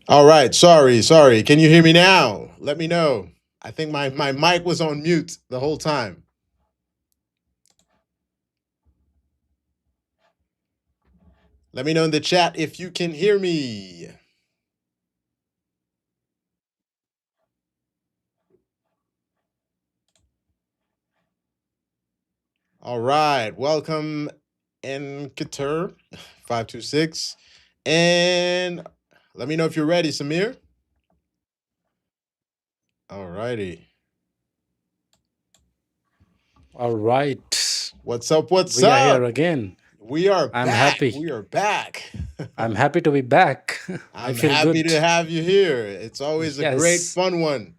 All right. Sorry. Can you hear me now? Let me know. I think my mic was on mute the whole time. Let me know in the chat if you can hear me. All right. Welcome, Enketer 526. And let me know if you're ready, Samir. All righty. All right. What's up? What's We are up? here again. We are I'm back. happy. We are back. I'm happy to be back. I I'm feel happy good. to have you here. It's always a great Yes. fun one.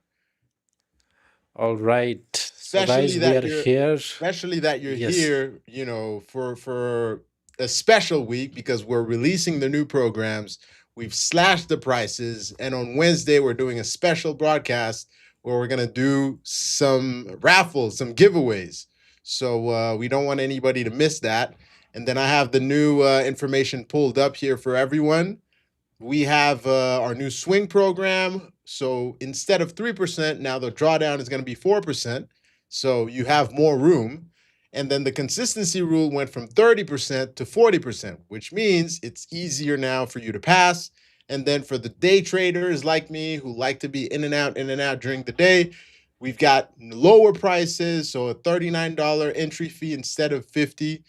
All right. So, especially guys, we that are you're here. especially that you're Yes. here, for a special week because we're releasing the new programs. We've slashed the prices, and on Wednesday we're doing a special broadcast where we're gonna do some raffles, some giveaways. So we don't want anybody to miss that. And then I have the new information pulled up here for everyone. We have our new swing program. So instead of 3%, now the drawdown is going to be 4%. So you have more room. And then the consistency rule went from 30% to 40%, which means it's easier now for you to pass. And then for the day traders like me who like to be in and out during the day, we've got lower prices. So a $39 entry fee instead of 50.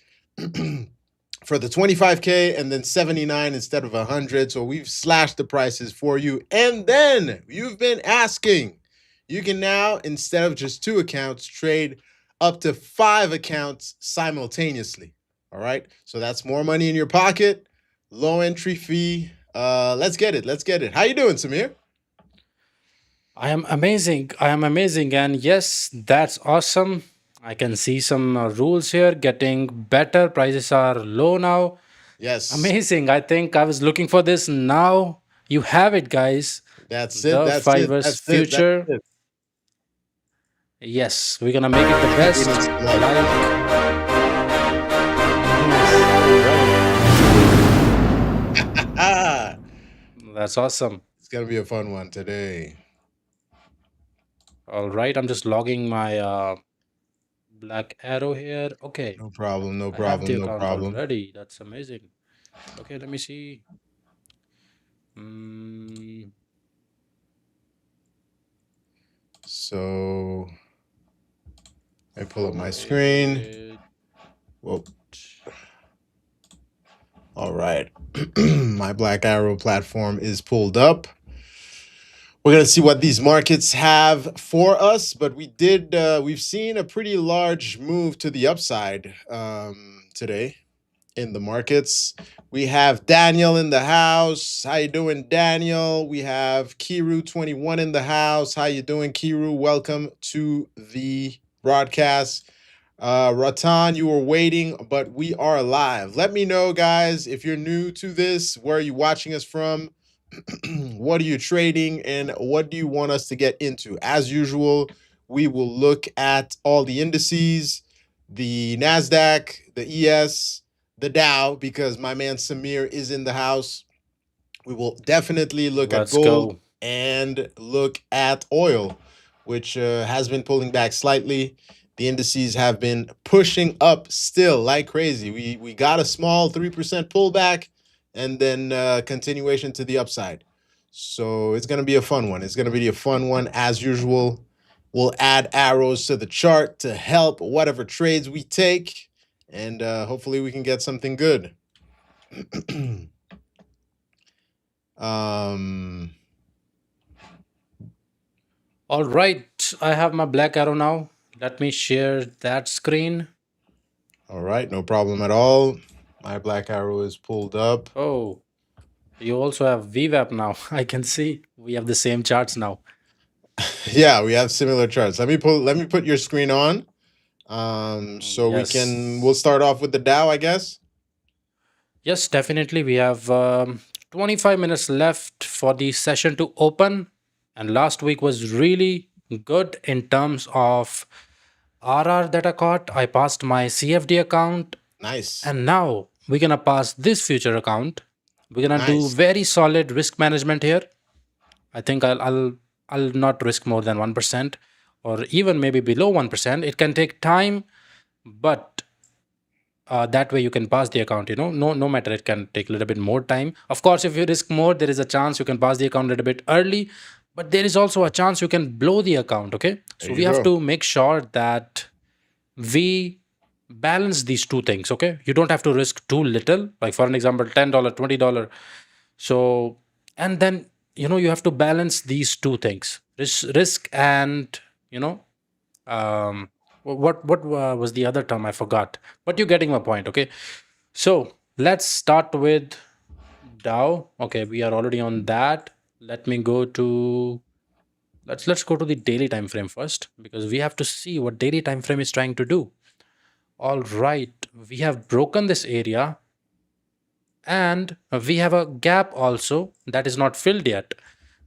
For the 25K and then 79 instead of 100. So we've slashed the prices for you. And then you've been asking, you can now, instead of just two accounts, trade up to five accounts simultaneously. All right. So that's more money in your pocket, low entry fee. Let's get it. Let's get it. How you doing, Samir? I am amazing. I am amazing. And yes, that's awesome. I can see some rules here getting better. Prices are low now. Yes. Amazing. I think I was looking for this. Now you have it, guys. That's it. The That's it. Fivers That's it. That's future. it. Yes, we're gonna make it the We need best. some Like, light. yes, all right. Ah, That's awesome. it's gonna be a fun one today. All right, I'm just logging my black arrow here. Okay, No problem. No I have the problem. No account problem. already. That's amazing. Okay, let me see. Mm, So I pull up my screen. wait. Well, all right. My Black Arrow platform is pulled up. We're gonna see what these markets have for us, but we've seen a pretty large move to the upside today in the markets. We have Daniel in the house. How you doing, Daniel? We have Kiru21 in the house. How you doing, Kiru? Welcome to the broadcast. Ratan, you were waiting, but we are live. Let me know, guys, if you're new to this, where are you watching us from? What are you trading and what do you want us to get into? As usual, we will look at all the indices, the Nasdaq, the ES, the Dow, because my man Samir is in the house. We will definitely look at Let's gold go. and look at oil, which has been pulling back slightly. The indices have been pushing up still like crazy. We got a small 3% pullback and then continuation to the upside. So it's going to be a fun one. It's going to be a fun one as usual. We'll add arrows to the chart to help whatever trades we take, and hopefully we can get something good. um, All right, I have my black arrow now. Let me share that screen. all right, no problem at all. My black arrow is pulled up. Oh, you also have VWAP now. I can see we have the same charts now. Yeah, we have similar charts. Let me put your screen on. So we'll Yes. start off with the Dow, I guess. Yes, definitely. We have 25 minutes left for the session to open. And last week was really good in terms of RR that I caught. I passed my CFD account. Nice. And now we're going to pass this future account. We're going to do Nice. very solid risk management here. I think I'll not risk more than 1%, or even maybe below 1%. It can take time, but that way you can pass the account. No matter, it can take a little bit more time. Of course, if you risk more, there is a chance you can pass the account a little bit early, but there is also a chance you can blow the account. Okay, There so you we have go. to make sure that we balance these two things. Okay, you don't have to risk too little, like for an example, $10, $20. So, and then you have to balance these two things, risk and you know um what was the other term? I forgot, but you're getting my point. Okay, so let's start with Dow. Okay, we are already on that. Let me go to let's go to the daily time frame first, because we have to see what daily time frame is trying to do. All right, we have broken this area, and we have a gap also that is not filled yet.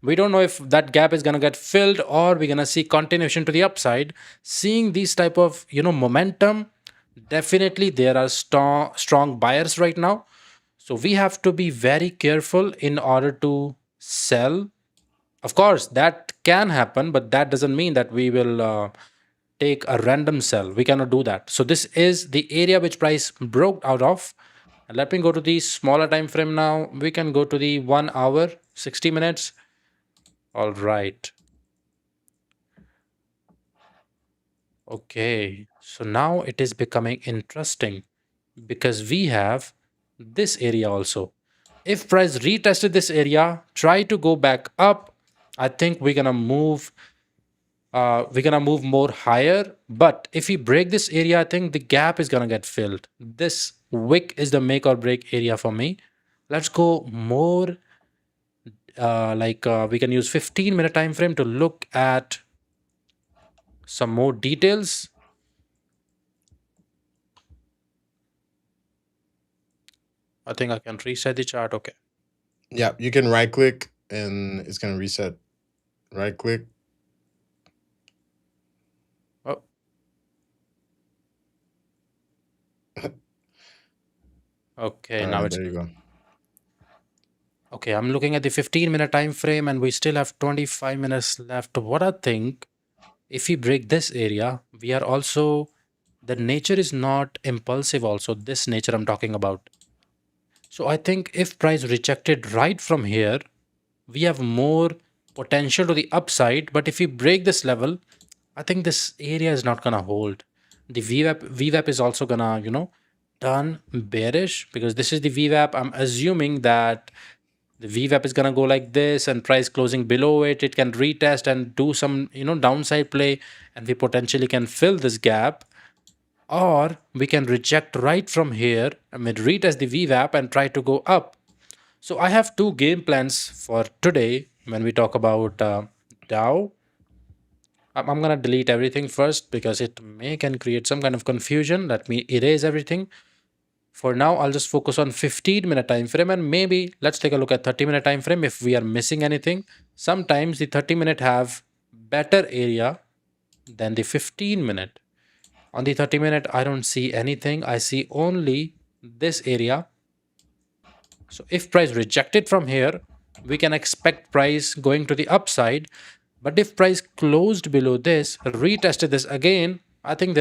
We don't know if that gap is going to get filled, or we're going to see continuation to the upside. Seeing these type of momentum, definitely there are strong buyers right now. So we have to be very careful in order to sell. Of course, that can happen, but that doesn't mean that we will take a random sell. We cannot do that. So this is the area which price broke out of. And let me go to the smaller time frame now. We can go to the 1 hour, 60 minutes. All right. Okay. So now it is becoming interesting, because we have this area also. If price retested this area, try to go back up, I think we're gonna move more higher. But if we break this area, I think the gap is gonna get filled. This wick is the make or break area for me. Let's go more, we can use 15-minute time frame to look at some more details. I think I can reset the chart. Okay. Yeah, you can right click and it's gonna reset. Right click. Oh, okay. All Now right, it's there you good. go. Okay, I'm looking at the 15-minute time frame, and we still have 25 minutes left. What I think, if we break this area, we are also, the nature is not impulsive also, this nature I'm talking about. So I think if price rejected right from here, we have more potential to the upside. But if we break this level, I think this area is not gonna hold. The VWAP is also gonna turn bearish, because this is the VWAP. I'm assuming that the VWAP is gonna go like this, and price closing below it, it can retest and do some downside play, and we potentially can fill this gap. Or we can reject right from here, I mean retest the VWAP and try to go up. So I have two game plans for today when we talk about Dow. I'm gonna delete everything first, because it may can create some kind of confusion. Let me erase everything. For now, I'll just focus on 15-minute time frame, and maybe let's take a look at 30-minute time frame if we are missing anything. Sometimes the 30-minute have better area than the 15-minute. On the 30-minute, I don't see anything. I see only this area. So if price rejected from here, we can expect price going to the upside. But if price closed below this, retested this again, I think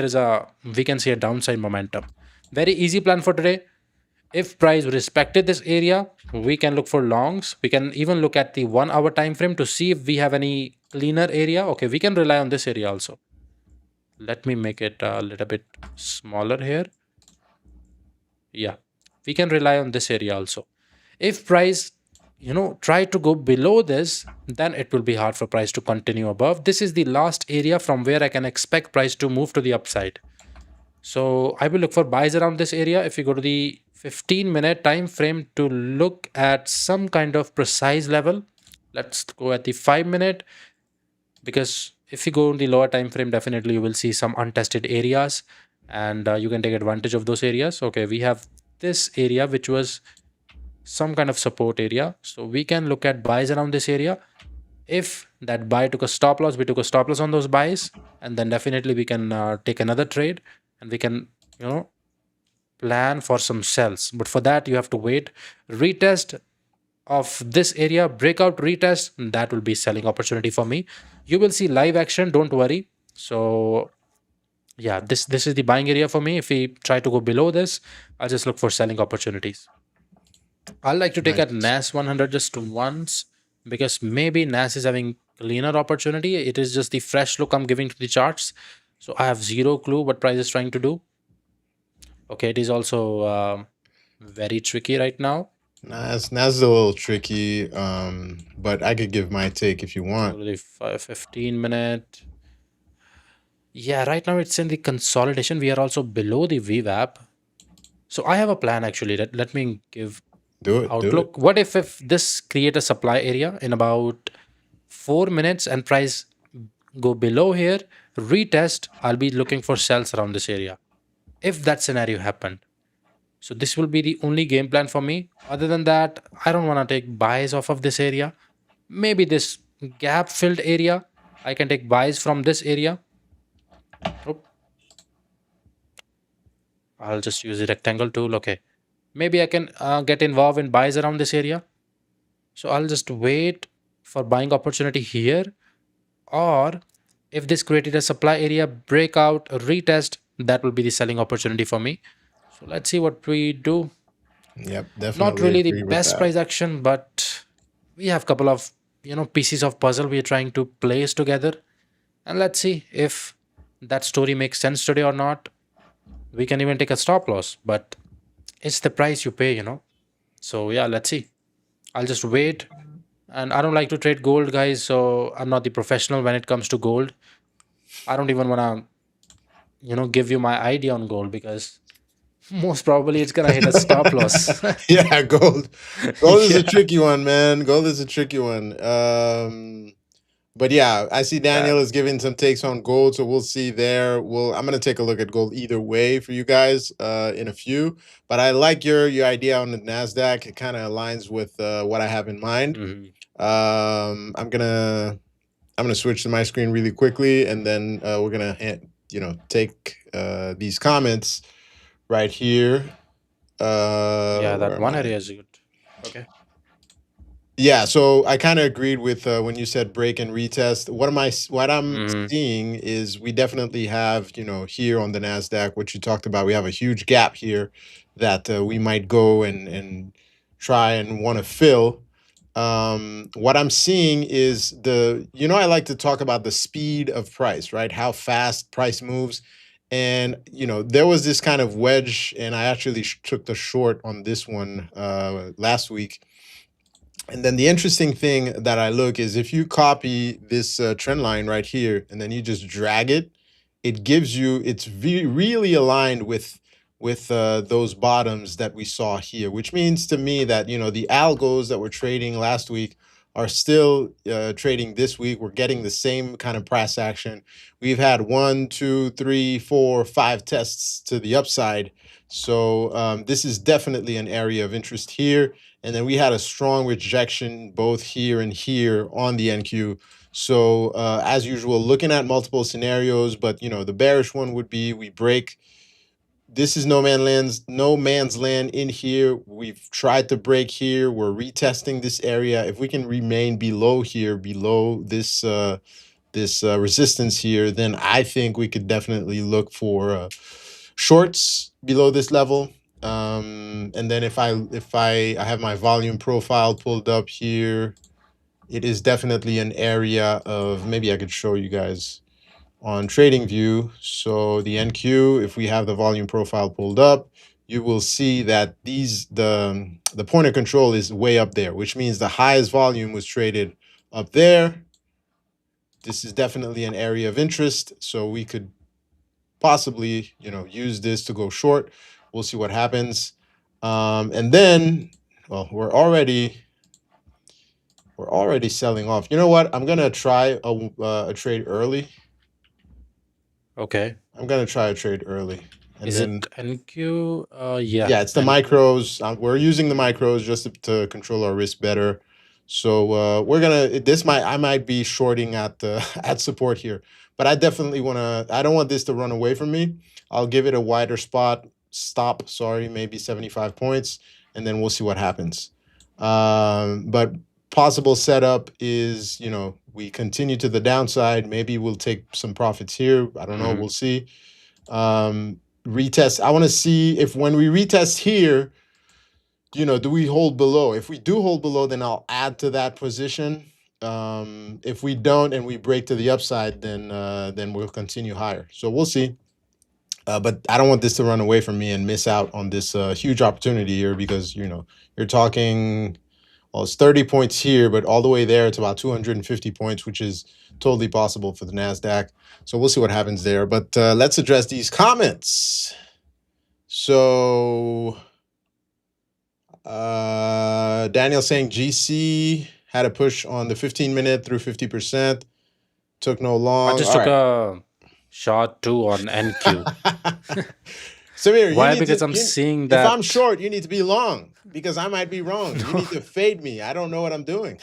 we can see a downside momentum. Very easy plan for today. If price respected this area, we can look for longs. We can even look at the 1 hour time frame to see if we have any cleaner area. Okay, we can rely on this area also. Let me make it a little bit smaller here. Yeah, we can rely on this area also. If price try to go below this, then it will be hard for price to continue above. This is the last area from where I can expect price to move to the upside. So I will look for buys around this area. If you go to the 15-minute time frame to look at some kind of precise level, let's go at the 5-minute, because if you go in the lower time frame, definitely you will see some untested areas, and you can take advantage of those areas. Okay, we have this area which was some kind of support area, so we can look at buys around this area. If that buy took a stop loss, we took a stop loss on those buys, and then definitely we can take another trade, and we can you know plan for some sells. But for that, you have to wait, retest, of this area, breakout retest, that will be selling opportunity for me. You will see live action, don't worry. So yeah, this is the buying area for me. If we try to go below this, I'll just look for selling opportunities. I like to take at Nice. NAS 100 just once, because maybe NAS is having cleaner opportunity. It is just the fresh look I'm giving to the charts. So I have zero clue what price is trying to do. Okay, it is also very tricky right now. That's a little tricky, but I could give my take if you want. So the 15 minute. Yeah, right now it's in the consolidation. We are also below the VWAP. So I have a plan actually. Let me give Do it. Do it. outlook. What if this create a supply area in about 4 minutes and price go below here, retest, I'll be looking for sells around this area. If that scenario happened. So this will be the only game plan for me. Other than that, I don't want to take buys off of this area. Maybe this gap filled area, I can take buys from this area. Oh, I'll just use the rectangle tool. Okay. Maybe I can get involved in buys around this area. So I'll just wait for buying opportunity here. Or if this created a supply area breakout, retest, that will be the selling opportunity for me. So let's see what we do. Yep, Not definitely really the agree with best that. price action, but we have couple of pieces of puzzle we're trying to place together. And let's see if that story makes sense today or not. We can even take a stop loss, but it's the price you pay. So yeah, let's see. I'll just wait. And I don't like to trade gold, guys. So I'm not the professional when it comes to gold. I don't even want to give you my idea on gold, because most probably it's gonna hit a stop loss. Yeah, gold. Gold is a Yeah, tricky one, man. Gold is a tricky one. But yeah, I see yeah. Daniel is giving some takes on gold, so we'll see there. I'm gonna take a look at gold either way for you guys in a few. But I like your idea on the Nasdaq. It kind of aligns with what I have in mind. Mhm. Um, I'm gonna I'm gonna switch to my screen really quickly, and then we're gonna take these comments right here. Yeah, Where that am one I? area is good. Okay. Yeah, so I kind of agreed with when you said break and retest. What I'm Hmm. seeing is we definitely have, here on the Nasdaq, what you talked about, we have a huge gap here that we might go and try and want to fill. What I'm seeing is I like to talk about the speed of price, right? How fast price moves. And, there was this kind of wedge, and I actually took the short on this one last week. And then the interesting thing that I look is if you copy this trend line right here and then you just drag it, it gives you really aligned with those bottoms that we saw here, which means to me that the algos that were trading last week are still trading this week. We're getting the same kind of price action. We've had one, two, three, four, five tests to the upside. So this is definitely an area of interest here. And then we had a strong rejection both here and here on the NQ. So as usual, looking at multiple scenarios, but the bearish one would be we break. This is no man's land in here. We've tried to break here. We're retesting this area. If we can remain below here, below this resistance here, then I think we could definitely look for shorts below this level. And then if I have my volume profile pulled up here, it is definitely an area of, maybe I could show you guys on trading view. So the NQ, if we have the volume profile pulled up, you will see that the point of control is way up there, which means the highest volume was traded up there. This is definitely an area of interest, so we could possibly use this to go short. We'll see what happens. And then, well, we're already selling off. You know what? I'm gonna try a trade early. Okay. I'm gonna try a trade early, and Is it then NQ? Yeah, yeah, it's the NQ. micros. We're using the micros just to control our risk better. So we're gonna this might I might be shorting at the at support here, but I definitely wanna. I don't want this to run away from me. I'll give it a wider stop. Sorry, maybe 75 points, and then we'll see what happens. But possible setup is, we continue to the downside. Maybe we'll take some profits here. I don't know. Mhm. We'll see. Retest. I want to see if when we retest here, do we hold below? If we do hold below, then I'll add to that position. If we don't and we break to the upside, then we'll continue higher. So we'll see. But I don't want this to run away from me and miss out on this huge opportunity here because you're talking. Well, it's 30 points here, but all the way there, it's about 250 points, which is totally possible for the Nasdaq. So we'll see what happens there. But let's address these comments. So Daniel saying GC had a push on the 15-minute through 50%. Took no I long. just All took right. a short too on NQ. Samir, you Why? need Because to. I'm seeing If I'm that. short, you need to be long because I might be wrong. You No, need to fade me. I don't know what I'm doing.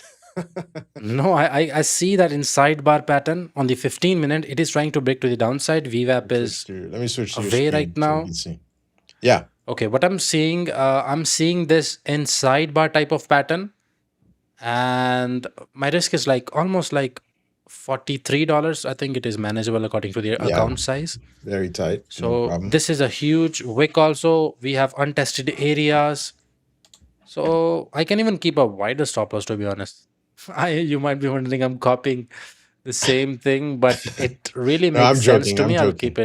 no, I see that in sidebar pattern on the 15-minute, it is trying to break to the downside. VWAP is Let me switch to your away right screen so you now. can see. Yeah. Okay, what I'm seeing this in sidebar type of pattern, and my risk is like almost like $43. I think it is manageable according to the Yeah. account size. Very tight. No So problem. this is a huge wick also. We have untested areas. So I can even keep a wider stop loss to be honest. You might be wondering I'm copying the same thing, but it really No, makes I'm sense joking. to I'm me. joking.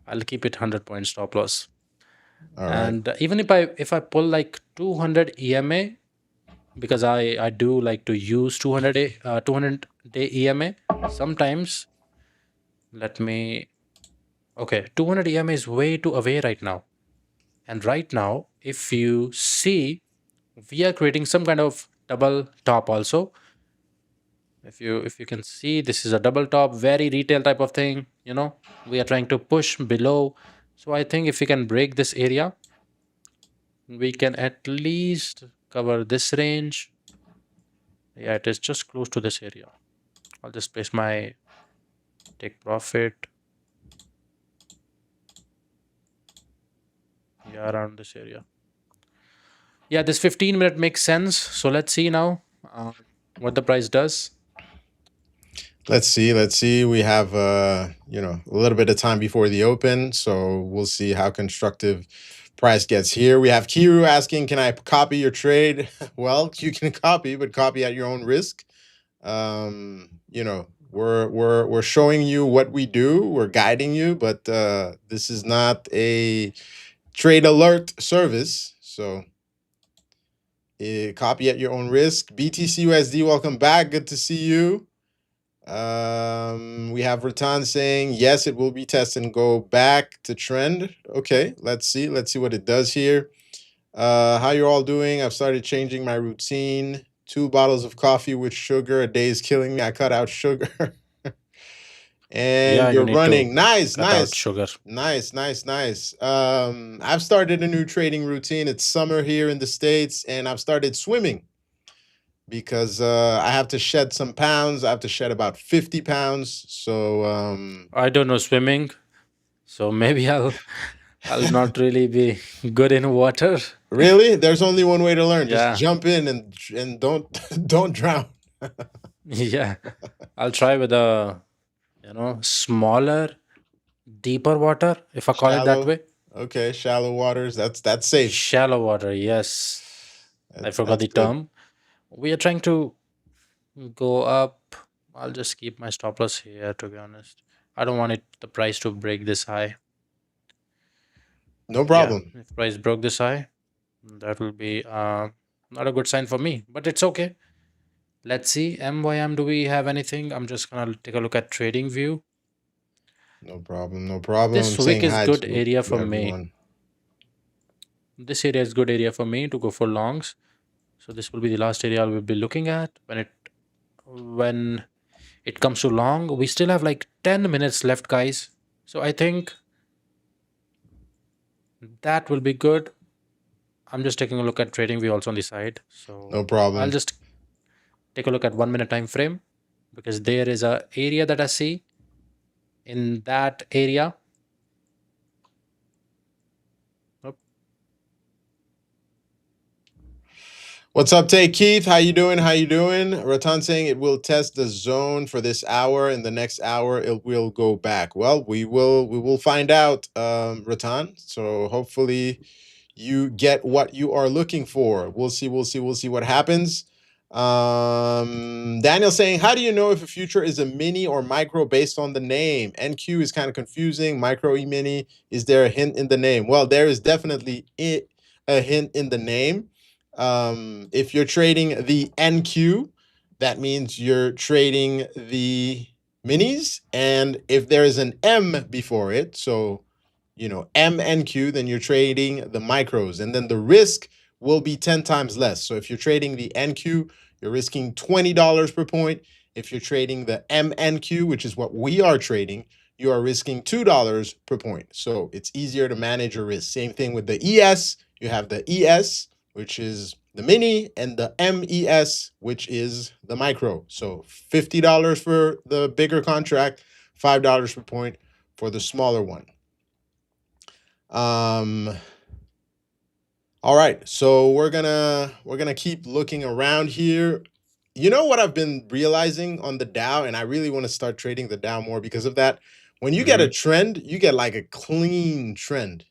I'll keep it 100-point stop loss. All right. And even if I pull like 200 EMA, because I do like to use 200 day EMA sometimes. Let me Okay, 200 EMA is way too away right now. And right now, if you see, we are creating some kind of double top also. If you can see, this is a double top, very retail type of thing. We are trying to push below. So I think if we can break this area, we can at least cover this range. Yeah, it is just close to this area. I'll just place my take profit. Yeah, around this area. Yeah, this 15-minute makes sense. So let's see now what the price does. Let's see. Let's see. We have a little bit of time before the open, so we'll see how constructive price gets here. We have Kiru asking, "Can I copy your trade?" Well, you can copy, but copy at your own risk. We're showing you what we do. We're guiding you, but this is not a trade alert service. So copy at your own risk. BTC USD, welcome back. Good to see you. We have Ratan saying yes, it will be tested and go back to trend. Okay, let's see. Let's see what it does here. How you're all doing? I've started changing my routine. 2 bottles of coffee with sugar a day is killing me. I cut out sugar. And Yeah, you you're need to running. Nice, cut out nice. sugar. Nice, nice, nice. I've started a new trading routine. It's summer here in the States, and I've started swimming because I have to shed some pounds. I have to shed about 50 pounds. So, I don't know swimming, so maybe I'll not really be good in water. really, there's only one way to learn. Just Yeah, jump in and don't don't drown. yeah. I'll try with a smaller, deeper water, if I call it that Shallow. way. Okay, shallow waters. That's safe. Shallow water, yes. I forgot That's the good. term. We are trying to go up. I'll just keep my stop loss here to be honest. I don't want the price to break this high. No Yeah, problem. if price broke this high, that will be not a good sign for me, but it's okay. Let's see. MYM, do we have anything? I'm just gonna take a look at trading view. No problem. No problem. This I'm wick saying is hi good area to for me. everyone. This area is good area for me to go for longs. So this will be the last area I will be looking at when it comes to long. We still have like 10 minutes left, guys. So I think that will be good. I'm just taking a look at trading view also on the side. So No I'll problem. just take a look at 1 minute time frame because there is a area that I see in that area. Oh, What's up, Tay Keith? How you doing? How you doing? Ratan saying it will test the zone for this hour. In the next hour, it will go back. Well, we will find out, Ratan. So hopefully you get what you are looking for. We'll see. We'll see what happens. Daniel saying, how do you know if a future is a mini or micro based on the name? NQ is kind of confusing. Micro e mini. Is there a hint in the name? Well, there is definitely a hint in the name. If you're trading the NQ, that means you're trading the minis. And if there is an M before it, so MNQ, then you're trading the micros, and then the risk will be 10 times less. So if you're trading the NQ, you're risking $20 per point. If you're trading the MNQ, which is what we are trading, you are risking $2 per point. So it's easier to manage your risk. Same thing with the ES. You have the ES, which is the mini, and the MES, which is the micro. So $50 for the bigger contract, $5 per point for the smaller one. All right, so we're gonna keep looking around here. You know what I've been realizing on the Dow, and I really want to start trading the Dow more because of that. When you get a trend, you get like a clean trend.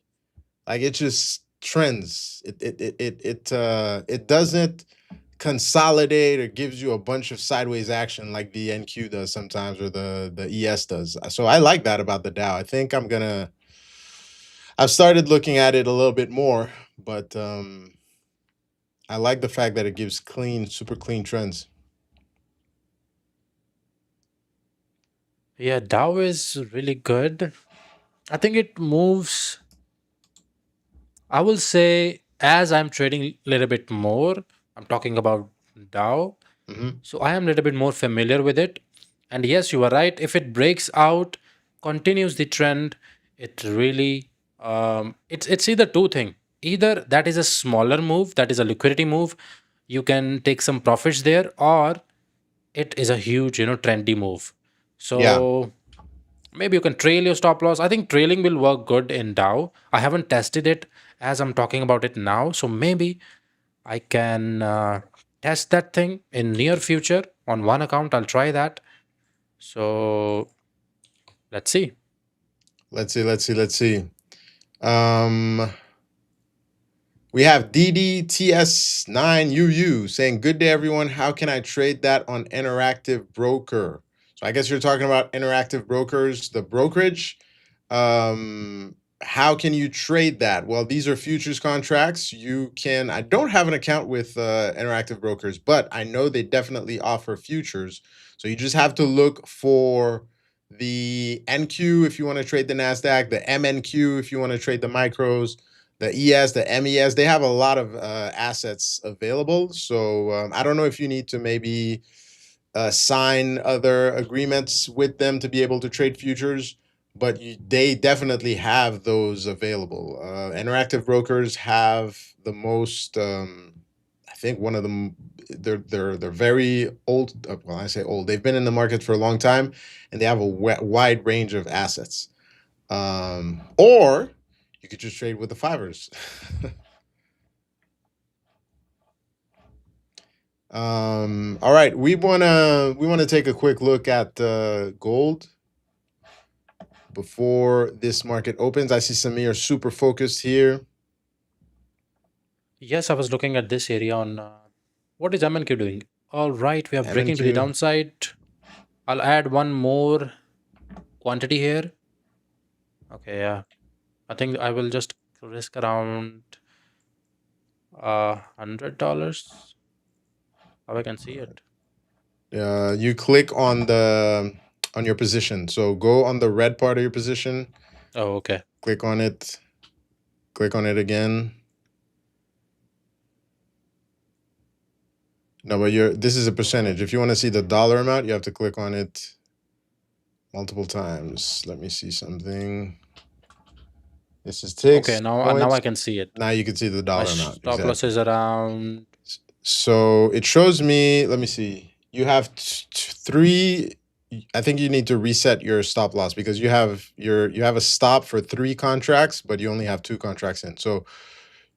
Like it just trends. It doesn't consolidate or gives you a bunch of sideways action like the NQ does sometimes, or the ES does. So I like that about the Dow. I think I've started looking at it a little bit more, but I like the fact that it gives super clean trends. Yeah, Dow is really good. I think it moves. I will say, as I'm trading a little bit more, I'm talking about Dow. Hmm. So I am a little bit more familiar with it. And yes, you are right. If it breaks out, continues the trend, it really it's either two thing. Either that is a smaller move, that is a liquidity move, you can take some profits there, or it is a huge, trendy move. Yeah, So maybe you can trail your stop loss. I think trailing will work good in Dow. I haven't tested it as I'm talking about it now. So maybe I can test that thing in near future on one account. I'll try that. So let's see. let's see. Um, we have DDTS9UU saying, "Good day, everyone. How can I trade that on Interactive Broker?" So I guess you're talking about Interactive Brokers, the brokerage. How can you trade that? Well, these are futures contracts. You can. I don't have an account with Interactive Brokers, but I know they definitely offer futures. So you just have to look for the NQ if you want to trade the Nasdaq, the MNQ if you want to trade the micros, the ES, the MES. They have a lot of assets available. So I don't know if you need to maybe sign other agreements with them to be able to trade futures, but they definitely have those available. Interactive brokers have the most. I think one of them. They're very old. Well, I say old. They've been in the market for a long time, and they have a wide range of assets. Or you could just trade with the fivers. All right, we wanna take a quick look at gold before this market opens. I see Samir super focused here. Yes, I was looking at this area on what is MNQ doing? All right, we are breaking to the MNQ. downside. I'll add one more quantity here. Okay, yeah. I think I will just risk around $100. How I can see it. You click on your position. So go on the red part of your position. Oh, okay. Click on it. Click on it again. No, but this is a percentage. If you want to see the dollar amount, you have to click on it multiple times. Let me see something. This is Okay, ticks now I points. can see it. Now you can see the My dollar amount. stop loss Exactly. is around. So it shows me, let me see. You have three. I think you need to reset your stop loss because you have a stop for 3 contracts, but you only have 2 contracts in. So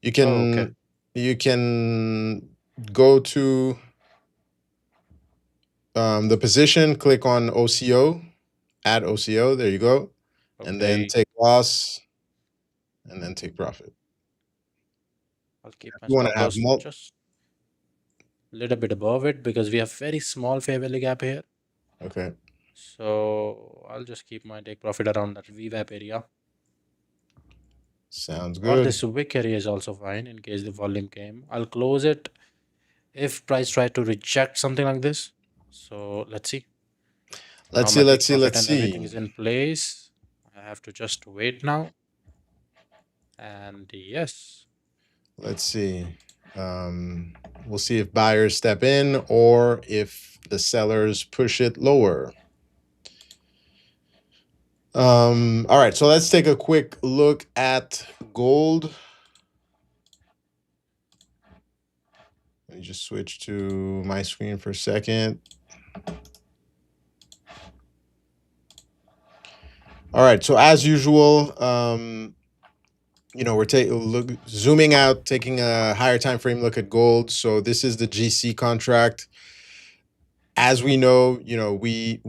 you Oh, okay. can you can go to the position, click on OCO, add OCO. There you go. And then Okay, take loss and then take profit. I'll keep my You want to stop have loss just a little bit above it because we have very small fair value gap here. okay. So I'll just keep my take profit around that VWAP area. Sounds Or good. this wick area is also fine in case the volume came. I'll close it if price try to reject something like this. So let's see. Now Let's my see, let's take see, profit let's and everything see. is in place. I have to just wait now. And yes, Let's see. Um, we'll see if buyers step in or if the sellers push it lower. All right, so let's take a quick look at gold. Let me just switch to my screen for a second. All right, so as usual, we're zooming out, taking a higher time frame look at gold. So this is the GC contract. As we know, we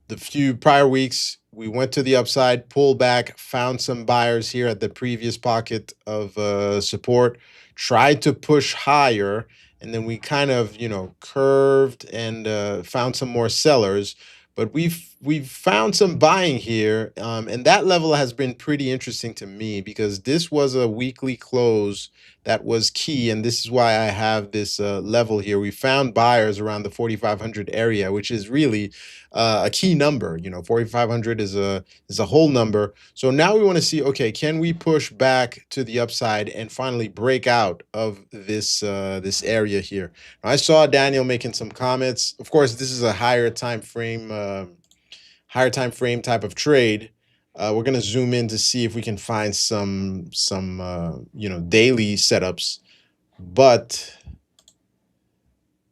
the few prior weeks, we went to the upside, pulled back, found some buyers here at the previous pocket of support, tried to push higher, and then we kind of, curved and found some more sellers. But we've found some buying here, and that level has been pretty interesting to me because this was a weekly close that was key, and this is why I have this level here. We found buyers around the 4,500 area, which is really a key number. 4,500 is a whole number. So now we want to see, okay, can we push back to the upside and finally break out of this area here? Now, I saw Daniel making some comments. Of course, this is a higher time frame type of trade. We're gonna zoom in to see if we can find some daily setups, but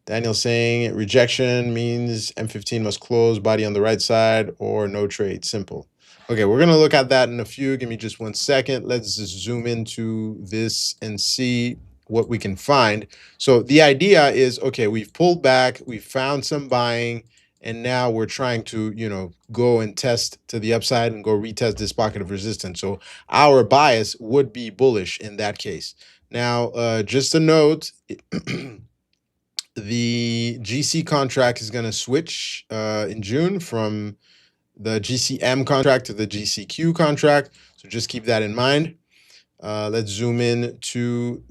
Daniel saying rejection means M15 must close, body on the right side, or no trade. Simple. Okay, we're going to look at that in a few. Give me just 1 second. Let's just zoom into this and see what we can find. So the idea is, okay, we've pulled back, we've found some buying, and now we're trying to, go and test to the upside and go retest this pocket of resistance. So our bias would be bullish in that case. Now, just a note, the GC contract is going to switch in June from the GCM contract to the GCQ contract. So just keep that in mind. Let's zoom in to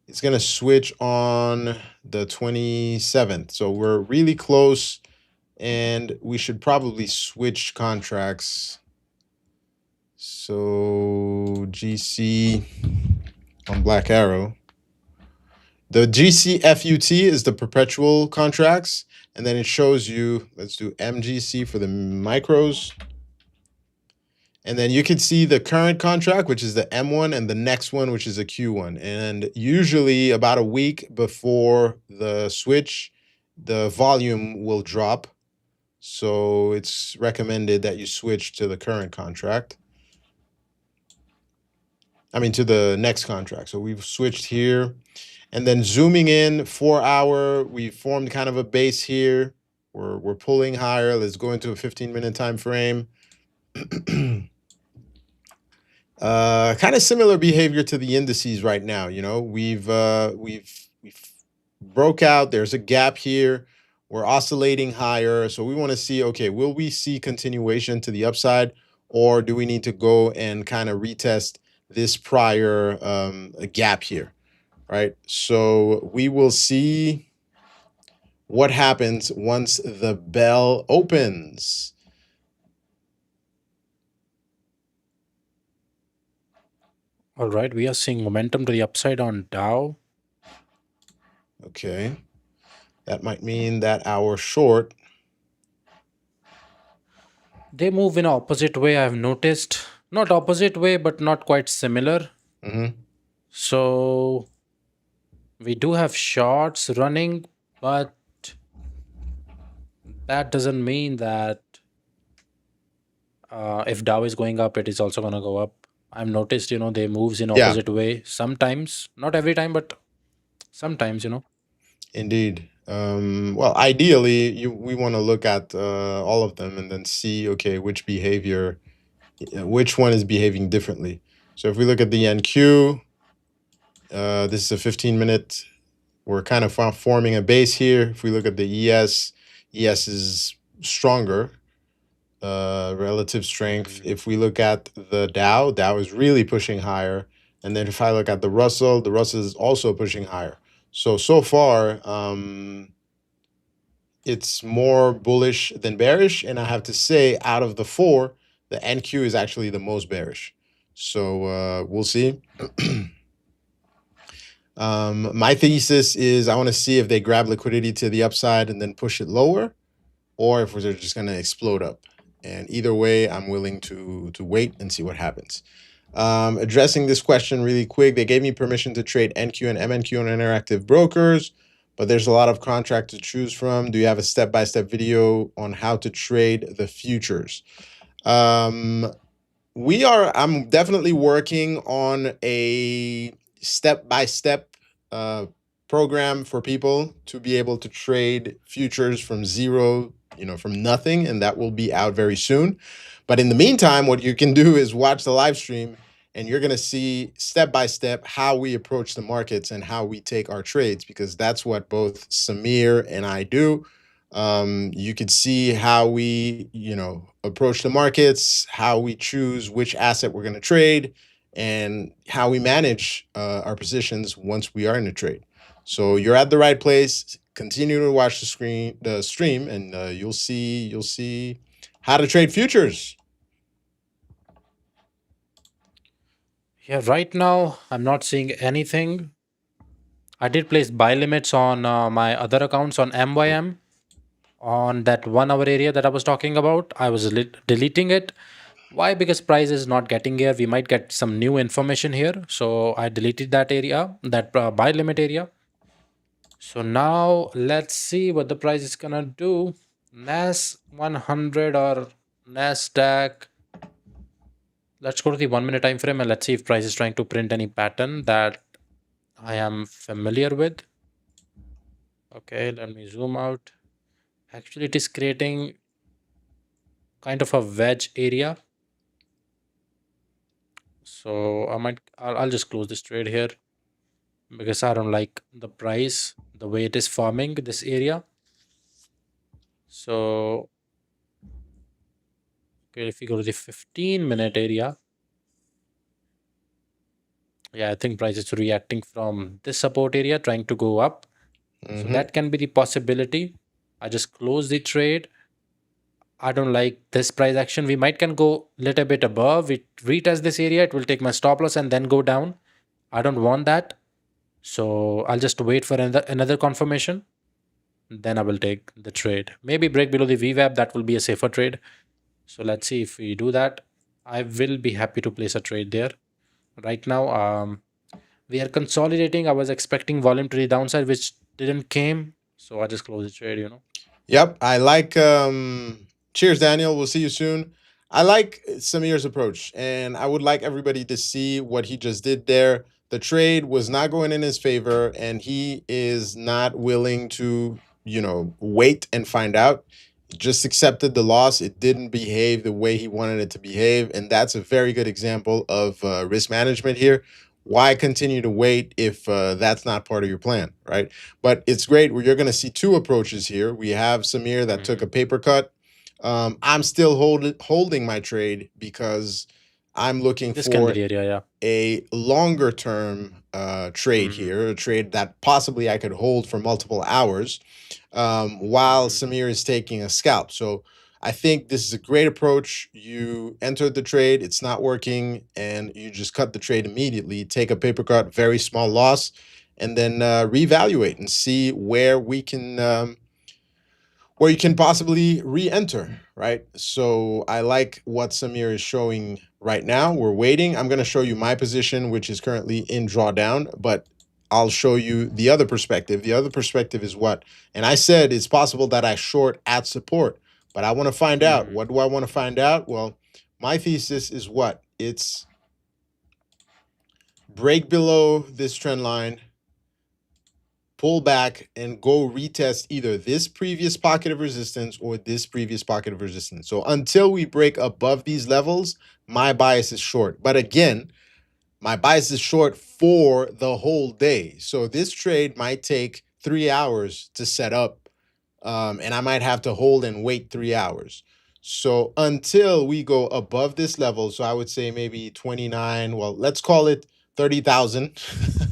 it's going to switch on the 27th. So we're really close and we should probably switch contracts. So GC on Black Arrow. The GCFUT is the perpetual contracts, and then it shows you, let's do MGC for the micros. And then you can see the current contract, which is the M1, and the next one, which is a Q1. And usually about a week before the switch, the volume will drop. So it's recommended that you switch to the current contract. I mean, to the next contract. So we've switched here. And then zooming in 4 hour, we formed kind of a base here. We're pulling higher. Let's go into a 15-minute time frame. Kind of similar behavior to the indices right now. We've broke out. There's a gap here. We're oscillating higher. So we want to see, okay, will we see continuation to the upside, or do we need to go and kind of retest this prior gap here? Right. So we will see what happens once the bell opens. all right, we are seeing momentum to the upside on Dow. Okay. That might mean that our short. They move in opposite way, I've noticed. Not opposite way, but not quite similar. Mm-hmm. So we do have shorts running, but that doesn't mean that if Dow is going up, it is also going to go up. I've noticed, they moves in Yeah, opposite way sometimes, not every time, but sometimes, indeed. Well, ideally, we want to look at all of them and then see, okay, which one is behaving differently. So if we look at the NQ, this is a 15-minute. We're kind of forming a base here. If we look at the ES is stronger, relative strength. If we look at the Dow is really pushing higher. And then if I look at the Russell is also pushing higher. So far, it's more bullish than bearish. And I have to say, out of the four, the NQ is actually the most bearish. So we'll see. My thesis is I want to see if they grab liquidity to the upside and then push it lower, or if they're just going to explode up. And either way, I'm willing to wait and see what happens. Addressing this question really quick, they gave me permission to trade NQ and MNQ on Interactive Brokers, but there's a lot of contract to choose from. Do you have a step-by-step video on how to trade the futures? I'm definitely working on a step-by-step program for people to be able to trade futures from zero, from nothing, and that will be out very soon. But in the meantime, what you can do is watch the live stream, and you're going to see step by step how we approach the markets and how we take our trades, because that's what both Samir and I do. You could see how we, approach the markets, how we choose which asset we're going to trade, and how we manage our positions once we are in a trade. So you're at the right place. Continue to watch the stream, and you'll see how to trade futures. Yeah, right now I'm not seeing anything. I did place buy limits on my other accounts on MYM on that 1 hour area that I was talking about. I was deleting it. Why? Because price is not getting here. We might get some new information here. So I deleted that area, that buy limit area. So now let's see what the price is gonna do. NAS 100 or Nasdaq. Let's go to the 1 minute time frame and let's see if price is trying to print any pattern that I am familiar with. Okay, let me zoom out. Actually, it is creating kind of a wedge area. So I'll just close this trade here because I don't like the price, the way it is forming this area. So okay, if you go to the 15-minute area, yeah, I think price is reacting from this support area, trying to go up. So that can be the possibility. I just close the trade. I don't like this price action. We might can go little bit above. It retest this area. It will take my stop loss and then go down. I don't want that. So I'll just wait for another confirmation. Then I will take the trade. Maybe break below the VWAP. That will be a safer trade. So let's see if we do that. I will be happy to place a trade there. Right now, we are consolidating. I was expecting volume to the downside, which didn't came. So I just closed the trade. Yep, I like. Cheers, Daniel. We'll see you soon. I like Samir's approach, and I would like everybody to see what he just did there. The trade was not going in his favor, and he is not willing to, wait and find out. He just accepted the loss. It didn't behave the way he wanted it to behave, and that's a very good example of risk management here. Why continue to wait if that's not part of your plan, right? But it's great. You're going to see two approaches here. We have Samir that took a paper cut. I'm still holding my trade because I'm looking This can be for the area, yeah. a longer term trade here, a trade that possibly I could hold for multiple hours while Samir is taking a scalp. So I think this is a great approach. You entered the trade, it's not working, and you just cut the trade immediately, take a paper cut, very small loss, and then reevaluate and see where you can possibly re-enter, right? So I like what Samir is showing right now. We're waiting. I'm going to show you my position, which is currently in drawdown, but I'll show you the other perspective. The other perspective is what? And I said it's possible that I short at support, but I want to find out. What do I want to find out? Well, my thesis is what? It's break below this trend line, pull back, and go retest either this previous pocket of resistance or this previous pocket of resistance. So until we break above these levels, my bias is short. But again, my bias is short for the whole day. So this trade might take 3 hours to set up, and I might have to hold and wait 3 hours. So until we go above this level, so I would say maybe 29, well, let's call it 30,000.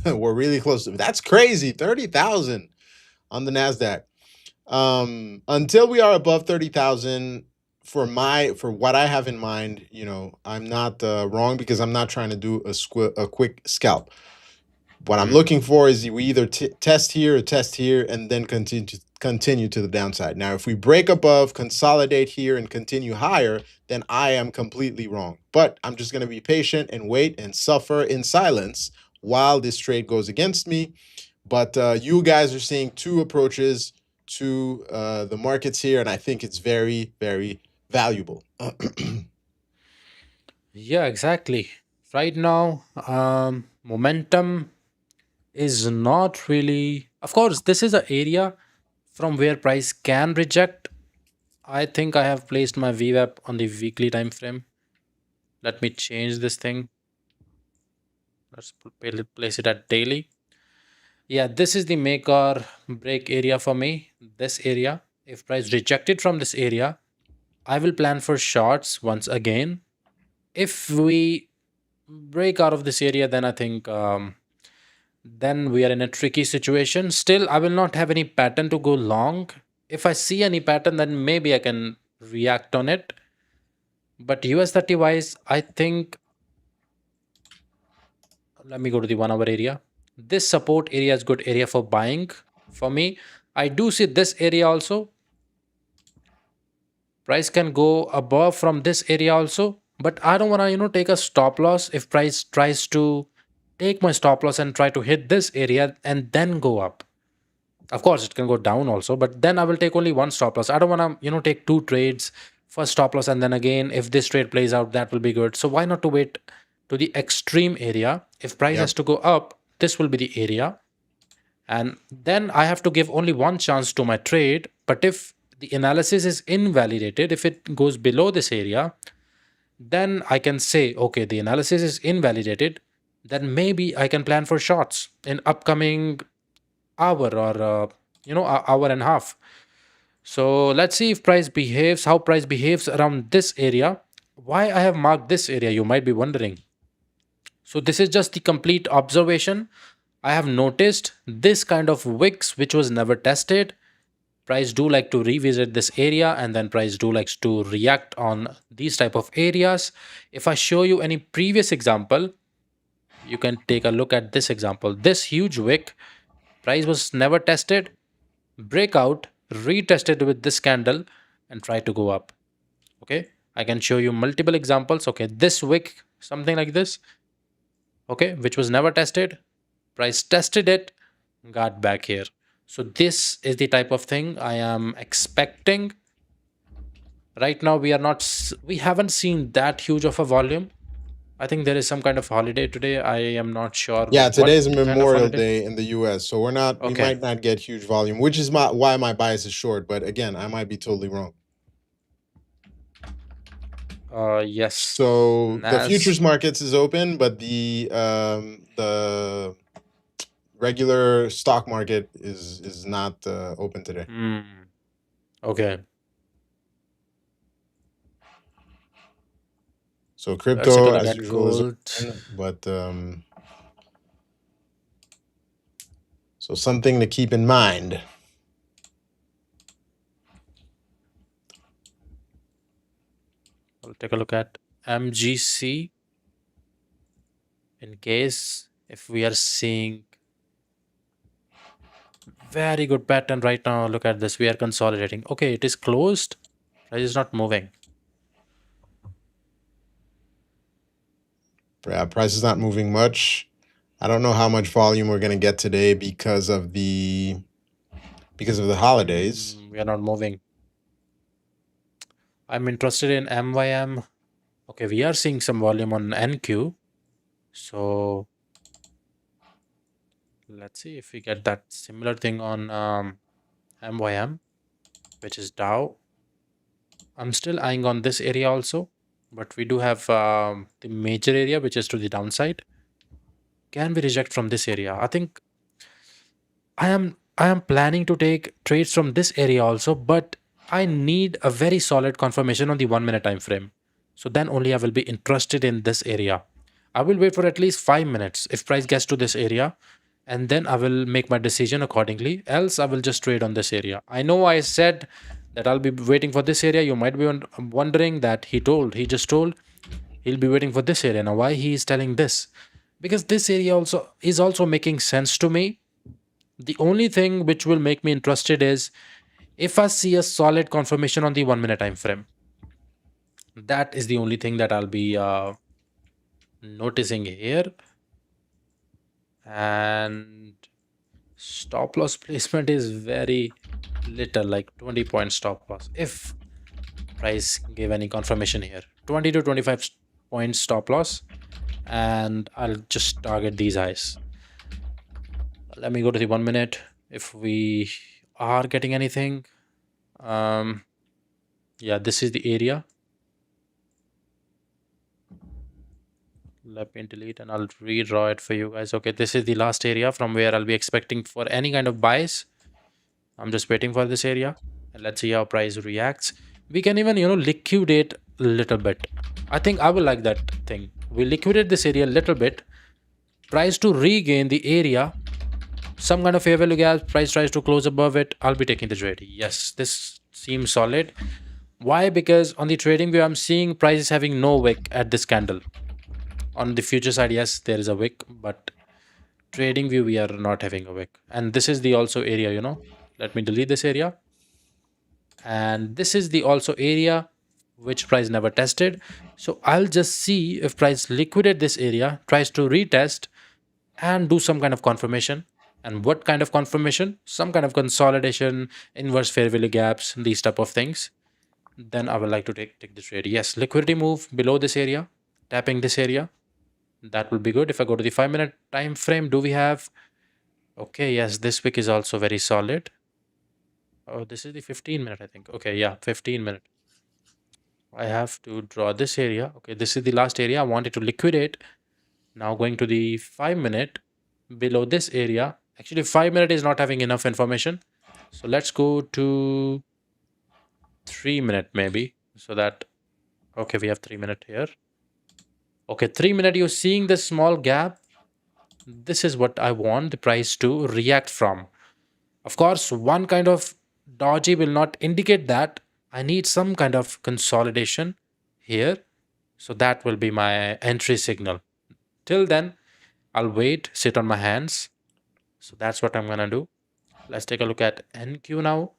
We're really close to that's crazy, 30,000 on the Nasdaq. Until we are above 30,000, for what I have in mind, I'm not wrong, because I'm not trying to do a quick scalp. What I'm looking for is we either test here or test here and then continue to the downside. Now, if we break above, consolidate here, and continue higher, then I am completely wrong. But I'm just going to be patient and wait and suffer in silence while this trade goes against me. But you guys are seeing two approaches to the markets here, and I think it's very, very valuable. Yeah, exactly. Right now, momentum is not really. Of course, this is an area from where price can reject. I think I have placed my VWAP on the weekly time frame. Let me change this thing. Let's place it at daily. Yeah, this is the make or break area for me. This area. If price rejected from this area, I will plan for shorts once again. If we break out of this area, then I think then we are in a tricky situation. Still, I will not have any pattern to go long. If I see any pattern, then maybe I can react on it. But US 30 wise, I think, let me go to the 1 hour area. This support area is good area for buying for me. I do see this area also. Price can go above from this area also, but I don't want to, take a stop loss if price tries to take my stop loss and try to hit this area and then go up. Of course, it can go down also, but then I will take only one stop loss. I don't want to, take two trades, first stop loss, and then again, if this trade plays out, that will be good. So why not to wait to the extreme area? If price has Yep. to go up, this will be the area. And then I have to give only one chance to my trade. But if the analysis is invalidated, if it goes below this area, then I can say, okay, the analysis is invalidated. Then maybe I can plan for shorts in upcoming hour or hour and a half. So let's see if price behaves, how price behaves around this area. Why I have marked this area, you might be wondering. So this is just the complete observation. I have noticed this kind of wicks which was never tested. Price do like to revisit this area, and then price do likes to react on these type of areas. If I show you any previous example, you can take a look at this example. This huge wick, price was never tested, breakout, retested with this candle, and try to go up. Okay, I can show you multiple examples. Okay, this wick, something like this, okay, which was never tested, price tested it, got back here. So this is the type of thing I am expecting. Right now we haven't seen that huge of a volume. I think there is some kind of holiday today. I am not sure Yeah, what today's kind of Memorial holiday. Day in the US, so we Okay. might not get huge volume, which is why my bias is short, but again, I might be totally wrong. Yes. So the Nas. futures markets is open, but the regular stock market is not open today. Okay. So Let's take a crypto, look as at usual, is gold. open, but so something to keep in mind. We'll take a look at MGC in case if we are seeing very good pattern right now. Look at this. We are consolidating. Okay, it is closed. Price is not moving. Yeah, price is not moving much. I don't know how much volume we're gonna get today because of the holidays. We are not moving. I'm interested in MYM. Okay, we are seeing some volume on NQ. So Let's see if we get that similar thing on MYM, which is Dow. I'm still eyeing on this area also, but we do have the major area which is to the downside. Can we reject from this area? I think I am planning to take trades from this area also, but I need a very solid confirmation on the 1 minute time frame. So then only I will be interested in this area. I will wait for at least 5 minutes if price gets to this area, and then I will make my decision accordingly. Else I will just trade on this area. I know I said that I'll be waiting for this area. You might be wondering that he just told he'll be waiting for this area. Now why he is telling this? Because this area also is also making sense to me. The only thing which will make me interested is if I see a solid confirmation on the 1 minute time frame. That is the only thing that I'll be noticing here. And stop loss placement is very little, like 20 point stop loss. If price give any confirmation here, 20 to 25 point stop loss, and I'll just target these highs. Let me go to the 1 minute. If we are getting anything, um, yeah, this is the area. Let me delete and I'll redraw it for you guys. Okay, this is the last area from where I'll be expecting for any kind of buys. I'm just waiting for this area and let's see how price reacts. We can even, liquidate a little bit. I think I will like that thing. We liquidate this area a little bit. Price to regain the area, some kind of fair value gap, price tries to close above it, I'll be taking the trade. Yes, this seems solid. Why? Because on the trading view, I'm seeing price is having no wick at this candle. On the future side, yes, there is a wick, but trading view, we are not having a wick. And this is the also area. Let me delete this area. And this is the also area which price never tested. So I'll just see if price liquidate this area, tries to retest and do some kind of confirmation. And what kind of confirmation? Some kind of consolidation, inverse fair value gaps, these type of things. Then I would like to take the trade. Yes, liquidity move below this area, tapping this area. That will be good. If I go to the 5 minute time frame, do we have? Okay, yes, this wick is also very solid. Oh, this is the 15 minute, I think. Okay, yeah, 15 minute. I have to draw this area. Okay, this is the last area I wanted to liquidate. Now going to the 5 minute below this area. Actually, 5 minute is not having enough information. So let's go to 3 minute maybe. So that, okay, we have 3 minute here. Okay, 3 minute, you're seeing this small gap. This is what I want the price to react from. Of course, one kind of dodgy will not indicate that. I need some kind of consolidation here. So that will be my entry signal. Till then, I'll wait, sit on my hands. So that's what I'm gonna do. Let's take a look at NQ now.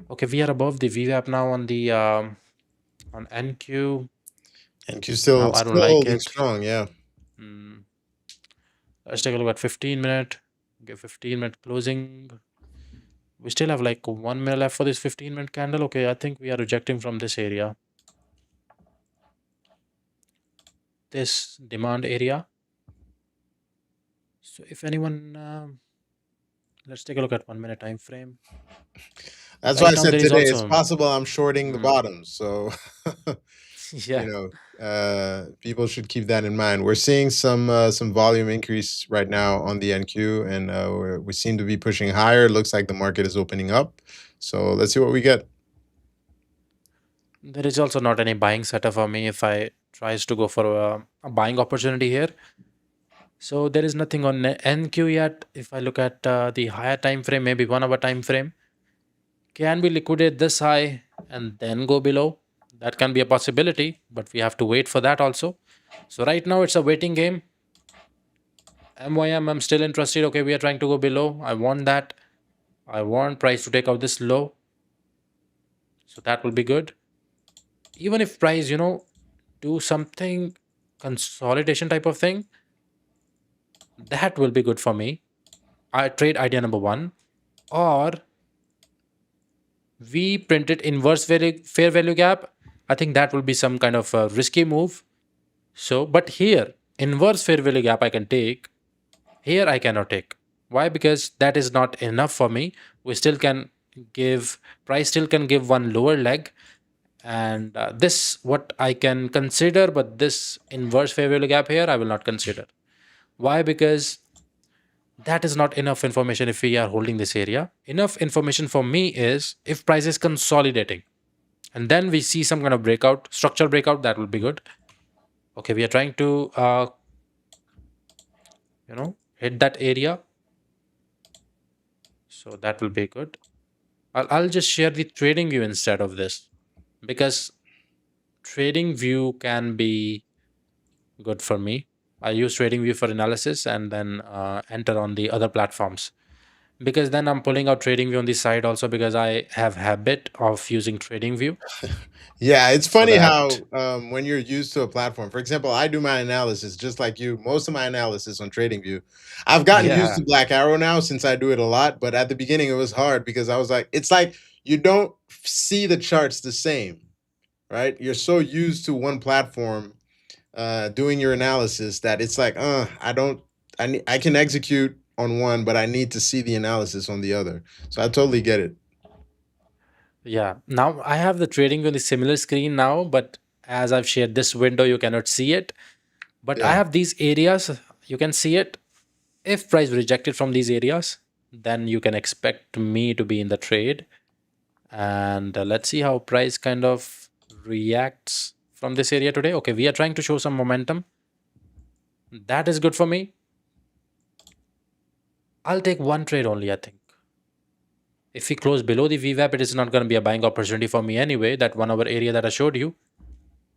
Okay, we are above the VWAP now on the on NQ. And you're Now I don't still like holding it. strong, yeah. Hmm. Let's take a look at 15 minute. Okay, 15 minute closing. We still have like 1 minute left for this 15 minute candle. Okay, I think we are rejecting from this area. This demand area. So if anyone, let's take a look at 1 minute time frame. That's why I Right now said there is today it's also, possible I'm shorting the mm, bottoms. So yeah, people should keep that in mind. We're seeing some volume increase right now on the NQ, and we seem to be pushing higher. Looks like the market is opening up. So let's see what we get. there is also not any buying setup for me if I tries to go for a buying opportunity here. So there is nothing on NQ yet. If I look at the higher time frame, maybe 1 hour time frame, can we liquidate this high and then go below? That can be a possibility, but we have to wait for that also. So right now it's a waiting game. MYM, I'm still interested. Okay, we are trying to go below. I want that. I want price to take out this low. So that will be good. Even if price, do something consolidation type of thing, that will be good for me. I trade idea number one. Or we printed inverse fair value gap. I think that will be some kind of a risky move. So, but here, inverse fair value gap I can take. Here I cannot take. Why? Because that is not enough for me. We still can give price still can give one lower leg, and this what I can consider, but this inverse fair value gap here I will not consider. Why? Because that is not enough information. If we are holding this area, enough information for me is if price is consolidating and then we see some kind of breakout, structure breakout, that will be good. Okay, we are trying to hit that area, so that will be good. I'll just share the trading view instead of this, because trading view can be good for me. I use trading view for analysis and then enter on the other platforms, because then I'm pulling out trading view on the side also, because I have habit of using trading view, Yeah, it's so funny that how when you're used to a platform, for example, I do my analysis just like you. Most of my analysis on TradingView, I've gotten used yeah. to Black Arrow now since I do it a lot. But at the beginning, it was hard because I was like, it's like you don't see the charts the same, right? You're so used to one platform doing your analysis that it's like, I don't, I can execute on one, but I need to see the analysis on the other. So I totally get it. Yeah, now I have the trading view on the similar screen now, but as I've shared this window, you cannot see it. But I Yeah, have these areas, you can see it. If price rejected from these areas, then you can expect me to be in the trade. And let's see how price kind of reacts from this area today. Okay, we are trying to show some momentum. That is good for me. I'll take one trade only, I think. If we close below the VWAP, it is not going to be a buying opportunity for me anyway. That 1 hour area that I showed you,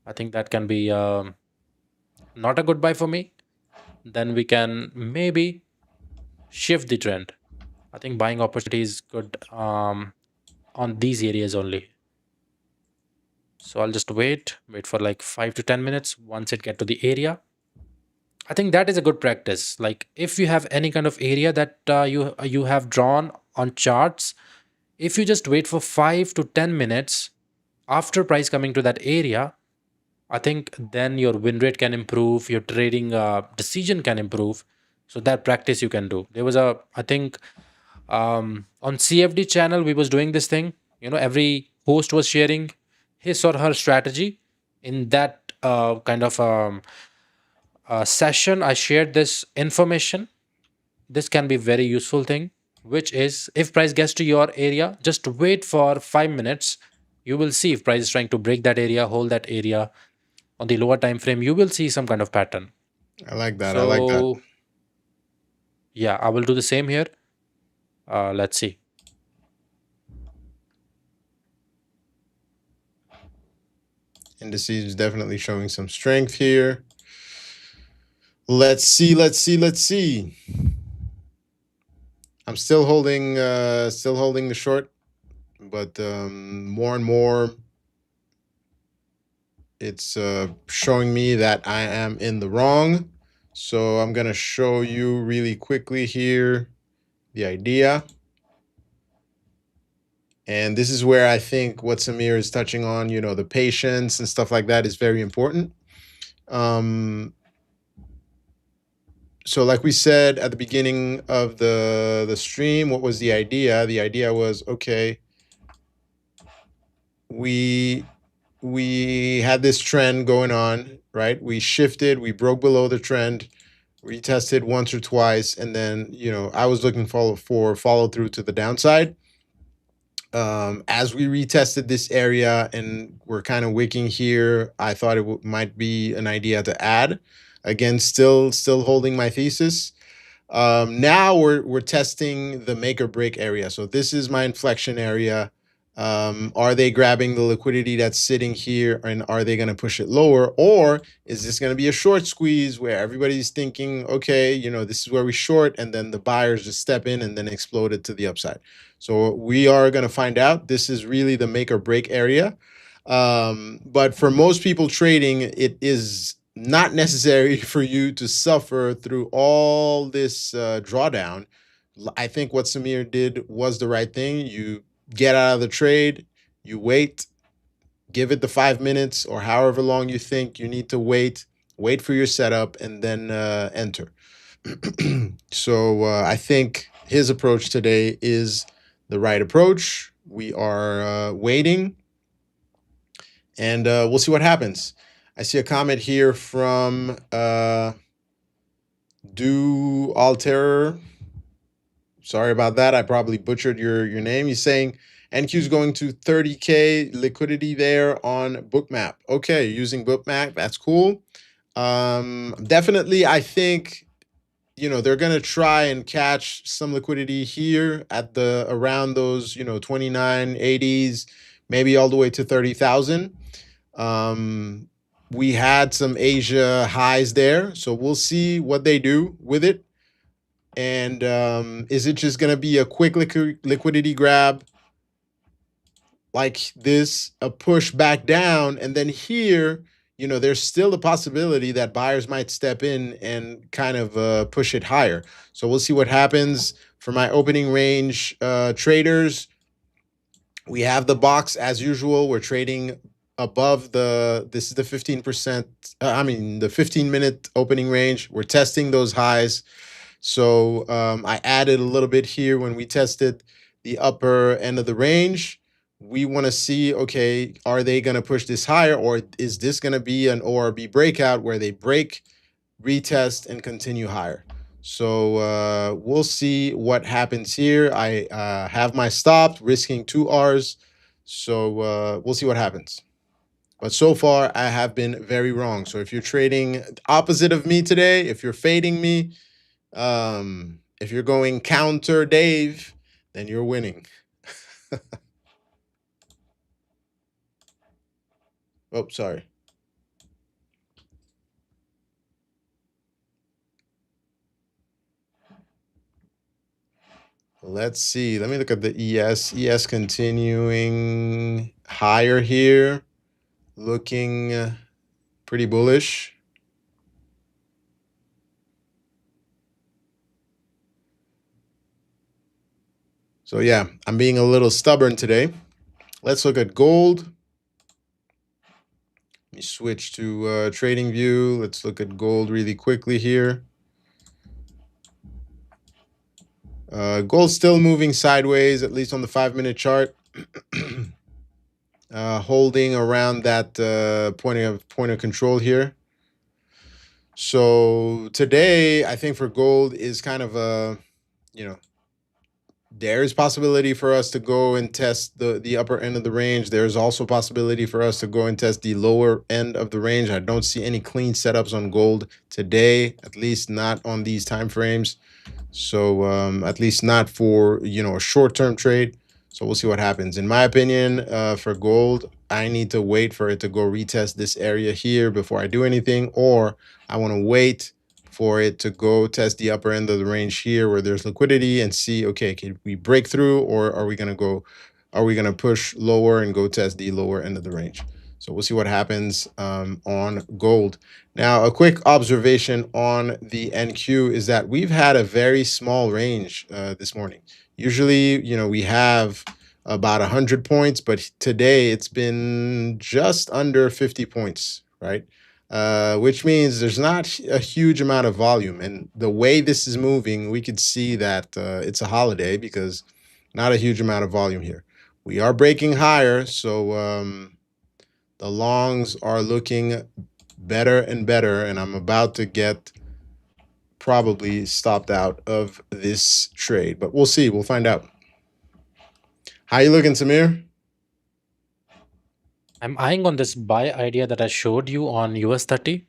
I think that can be not a good buy for me. Then we can maybe shift the trend. I think buying opportunity is good on these areas only. So I'll just wait for like 5 to 10 minutes. Once it get to the area, I think that is a good practice. Like if you have any kind of area that you have drawn on charts, if you just wait for 5 to 10 minutes after price coming to that area, I think then your win rate can improve, your trading decision can improve. So that practice you can do. There was a, I think, on CFD channel we was doing this thing. Every host was sharing his or her strategy. In that kind of session, I shared this information. This can be very useful thing, which is if price gets to your area, just wait for 5 minutes. You will see if price is trying to break that area, hold that area on the lower time frame. You will see some kind of pattern. I like that. I like that. So yeah, I will do the same here. Let's see. Indices is definitely showing some strength here. Let's see, let's see, let's see. I'm still holding the short, but more and more, it's showing me that I am in the wrong. So I'm gonna show you really quickly here the idea. And this is where I think what Samir is touching on, the patience and stuff like that is very important. Um, so like we said at the beginning of the stream, what was the idea? The idea was, okay, we we had this trend going on, right? We shifted, we broke below the trend, retested once or twice, and then I was looking for follow through to the downside. As we retested this area and we're kind of wicking here, I thought it might be an idea to add. Again, still holding my thesis. Now we're testing the make or break area. So this is my inflection area. Are they grabbing the liquidity that's sitting here, and are they going to push it lower, or is this going to be a short squeeze where everybody's thinking, okay, this is where we short, and then the buyers just step in and then explode it to the upside? So we are going to find out. This is really the make or break area. But for most people trading, it is not necessary for you to suffer through all this drawdown. I think what Samir did was the right thing. You get out of the trade, you wait, give it the 5 minutes or however long you think you need to wait for your setup, and then enter. So I think his approach today is the right approach. We are waiting, and we'll see what happens. I see a comment here from Do Alter. Sorry about that. I probably butchered your name. He's saying NQ is going to 30K liquidity there on Bookmap. Okay, using Bookmap, that's cool. Definitely, I think they're gonna try and catch some liquidity here at the around those 2980s, maybe all the way to 30,000. We had some Asia highs there, so we'll see what they do with it. And is it just gonna be a quick liquidity grab like this, a push back down, and then here, there's still a possibility that buyers might step in and kind of push it higher. So we'll see what happens. For my opening range traders, we have the box as usual. We're trading above this is the 15%, the 15-minute opening range. We're testing those highs. So I added a little bit here when we tested the upper end of the range. We want to see, okay, are they going to push this higher, or is this going to be an ORB breakout where they break, retest, and continue higher? So we'll see what happens here. I have my stop, risking 2 Rs. So we'll see what happens. But so far, I have been very wrong. So if you're trading opposite of me today, if you're fading me, if you're going counter Dave, then you're winning. Oh, sorry. Let's see. Let me look at the ES. ES continuing higher here, looking pretty bullish. So yeah, I'm being a little stubborn today. Let's look at gold. Let me switch to trading view. Let's look at gold really quickly here. Gold's still moving sideways, at least on the 5-minute chart. Holding around that point of control here. So today, I think for gold is kind of a, there's possibility for us to go and test the upper end of the range. There's also possibility for us to go and test the lower end of the range. I don't see any clean setups on gold today, at least not on these time frames. So at least not for a short-term trade. So we'll see what happens. In my opinion, for gold, I need to wait for it to go retest this area here before I do anything, or I want to wait for it to go test the upper end of the range here where there's liquidity and see, okay, can we break through, or are we going to push lower and go test the lower end of the range? So we'll see what happens on gold. Now, a quick observation on the NQ is that we've had a very small range this morning. Usually, we have about 100 points, but today it's been just under 50 points, right? Which means there's not a huge amount of volume. And the way this is moving, we could see that it's a holiday because not a huge amount of volume here. We are breaking higher, so the longs are looking better and better, and I'm about to get probably stopped out of this trade, but we'll see. We'll find out. How you looking, Samir? I'm eyeing on this buy idea that I showed you on US 30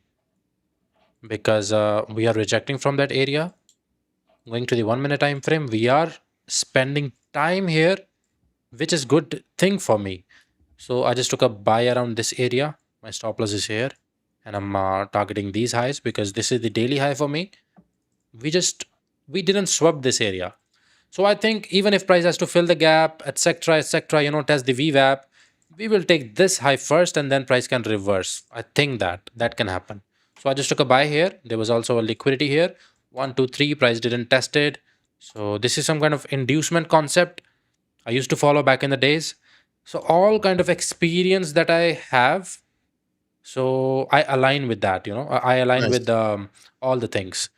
because we are rejecting from that area. Going to the 1 minute time frame, we are spending time here, which is good thing for me. So I just took a buy around this area. My stop loss is here, and I'm targeting these highs because this is the daily high for me. We didn't swap this area. So I think even if price has to fill the gap, etc., test the VWAP, we will take this high first and then price can reverse. I think that can happen. So I just took a buy here. There was also a liquidity here. 1, 2, 3, price didn't test it. So this is some kind of inducement concept I used to follow back in the days. So all kind of experience that I have, so I align with that. I align Nice. with all the things.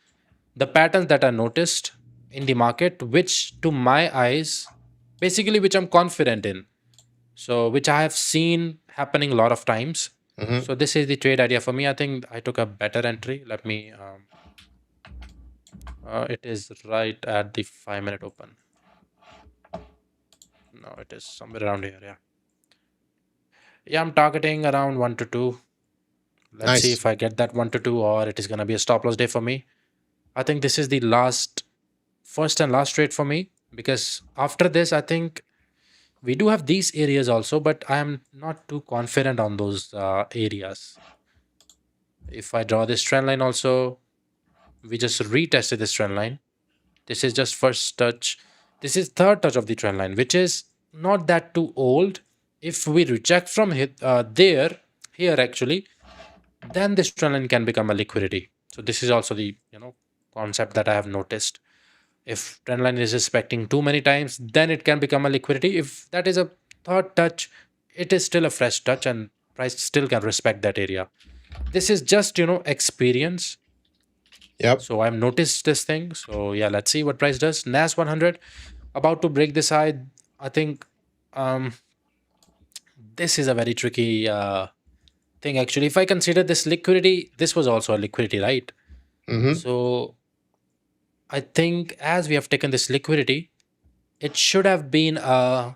the patterns that are noticed in the market, which to my eyes, basically, which I'm confident in. So, which I have seen happening a lot of times. Hmm. So, this is the trade idea for me. I think I took a better entry. Let me, it is right at the 5 minute open. No, it is somewhere around here. Yeah. Yeah, I'm targeting around 1 to 2. Let's see Nice. if I get that 1 to 2 or it is going to be a stop loss day for me. I think this is the first and last trade for me because after this, I think we do have these areas also, but I am not too confident on those areas. If I draw this trend line also, we just retested this trend line. This is just first touch. This is third touch of the trend line, which is not that too old. If we reject from here actually, then this trend line can become a liquidity. So this is also the concept that I have noticed. If trend line is respecting too many times, then it can become a liquidity. If that is a third touch, it is still a fresh touch and price still can respect that area. This is just experience. Yep. So I've noticed this thing. So yeah, let's see what price does. Nas 100 about to break this high. I think um, this is a very tricky thing actually. If I consider this liquidity, this was also a liquidity, right? Hmm. So I think as we have taken this liquidity, it should have been a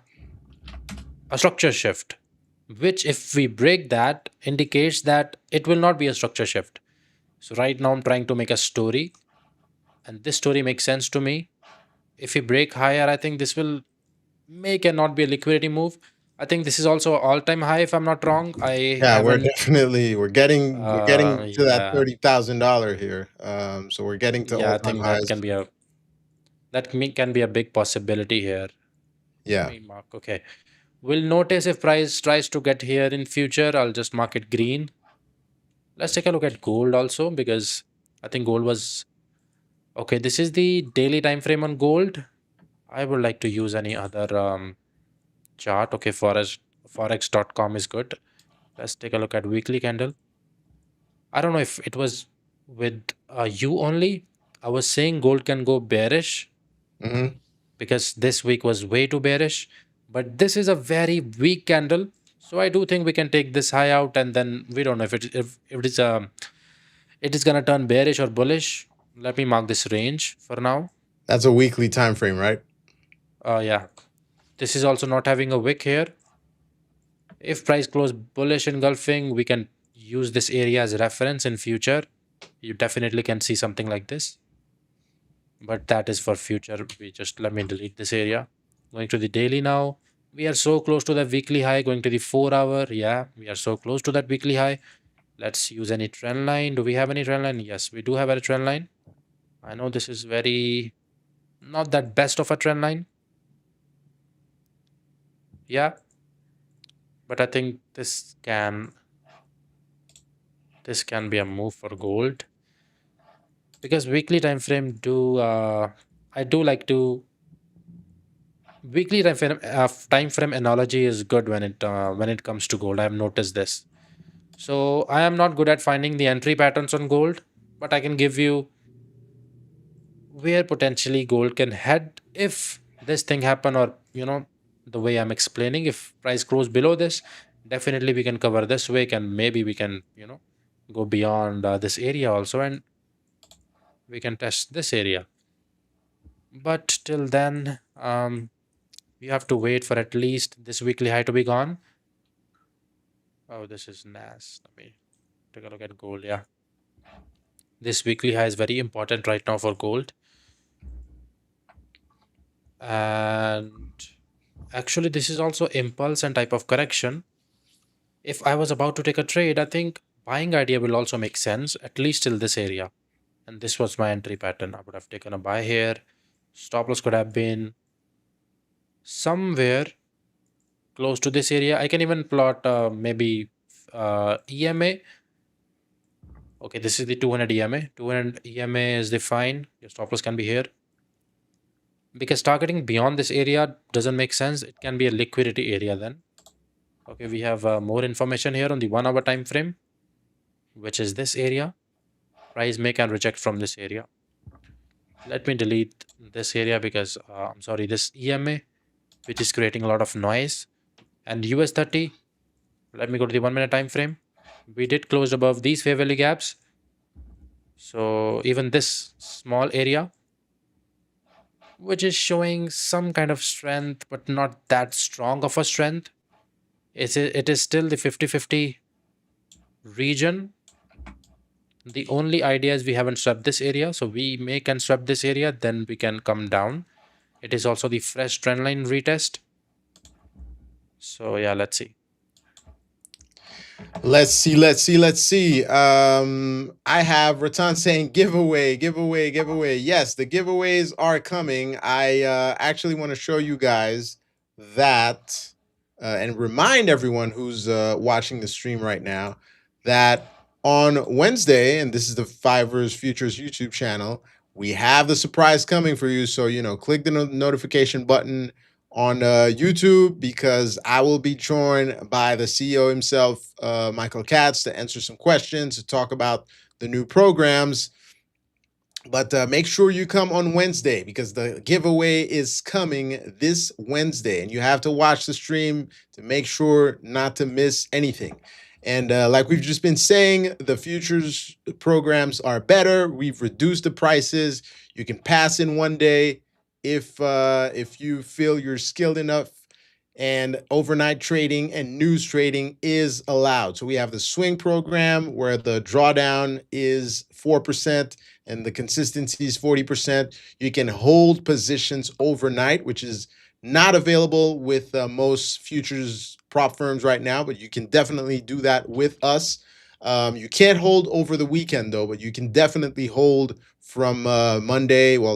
structure shift, which if we break that indicates that it will not be a structure shift. So right now I'm trying to make a story, and this story makes sense to me. If we break higher, I think this will make and not be a liquidity move. I think this is also all-time high if I'm not wrong. I Yeah, we're haven't definitely we're getting to that yeah, $30,000 here. So we're getting to yeah, all I time think that can highs. be a can be a big possibility here. Let Yeah, me mark. Okay. We'll notice if price tries to get here in future, I'll just mark it green. Let's take a look at gold also because I think gold was okay. This is the daily time frame on gold. I would like to use any other chart. Okay, forex.com is good. Let's take a look at weekly candle. I don't know if it was with you only. I was saying gold can go bearish hmm, because this week was way too bearish, but this is a very weak candle. So I do think we can take this high out, and then we don't know if it is gonna turn bearish or bullish. Let me mark this range for now. that's a weekly time frame, right? Yeah, this is also not having a wick here. If price close bullish engulfing, we can use this area as reference in future. You definitely can see something like this, but that is for future. We just let me delete this area. Going to the daily now. We are so close to the weekly high. Going to the 4 hour. Yeah, we are so close to that weekly high. Let's use any trend line. Do we have any trend line? Yes, we do have a trend line. I know this is very not that best of a trend line. Yeah, but I think this can be a move for gold because weekly time frame do I do like to weekly time frame analogy is good when it comes to gold. I've noticed this. So I am not good at finding the entry patterns on gold, but I can give you where potentially gold can head if this thing happen, or the way I'm explaining, if price close below this, definitely we can cover this wick and maybe we can go beyond this area also, and we can test this area. But till then, we have to wait for at least this weekly high to be gone. Oh, this is nas. Let me take a look at gold. Yeah, this weekly high is very important right now for gold. And actually this is also impulse and type of correction. If I was about to take a trade, I think buying idea will also make sense, at least till this area. And this was my entry pattern. I would have taken a buy here. Stop loss could have been somewhere close to this area. I can even plot maybe EMA. Okay, this is the 200 EMA. 200 EMA is defined. Your stop loss can be here. Because targeting beyond this area doesn't make sense. It can be a liquidity area then. Okay, we have more information here on the 1 hour time frame, which is this area. Price make and reject from this area. Let me delete this area because I'm sorry, this EMA, which is creating a lot of noise. And US 30, let me go to the 1 minute time frame. We did close above these fair value gaps. So even this small area, which is showing some kind of strength, but not that strong of a strength, it is still the 50-50 region. The only idea is we haven't swept this area, so we may can swap this area, then we can come down. It is also the fresh trend line retest. So yeah, let's see. Let's see. I have Ratan saying giveaway, giveaway, giveaway. Yes, the giveaways are coming. I actually want to show you guys that and remind everyone who's watching the stream right now that on Wednesday, and this is the Fivers Futures YouTube channel, we have the surprise coming for you. So, click the notification button on YouTube because I will be joined by the CEO himself, Michael Katz, to answer some questions, to talk about the new programs. But make sure you come on Wednesday because the giveaway is coming this Wednesday. And you have to watch the stream to make sure not to miss anything. And like we've just been saying, the futures programs are better. We've reduced the prices. You can pass in one day if you feel you're skilled enough, and overnight trading and news trading is allowed. So we have the swing program where the drawdown is 4% and the consistency is 40%. You can hold positions overnight, which is not available with most futures prop firms right now, but you can definitely do that with us. You can't hold over the weekend though, but you can definitely hold from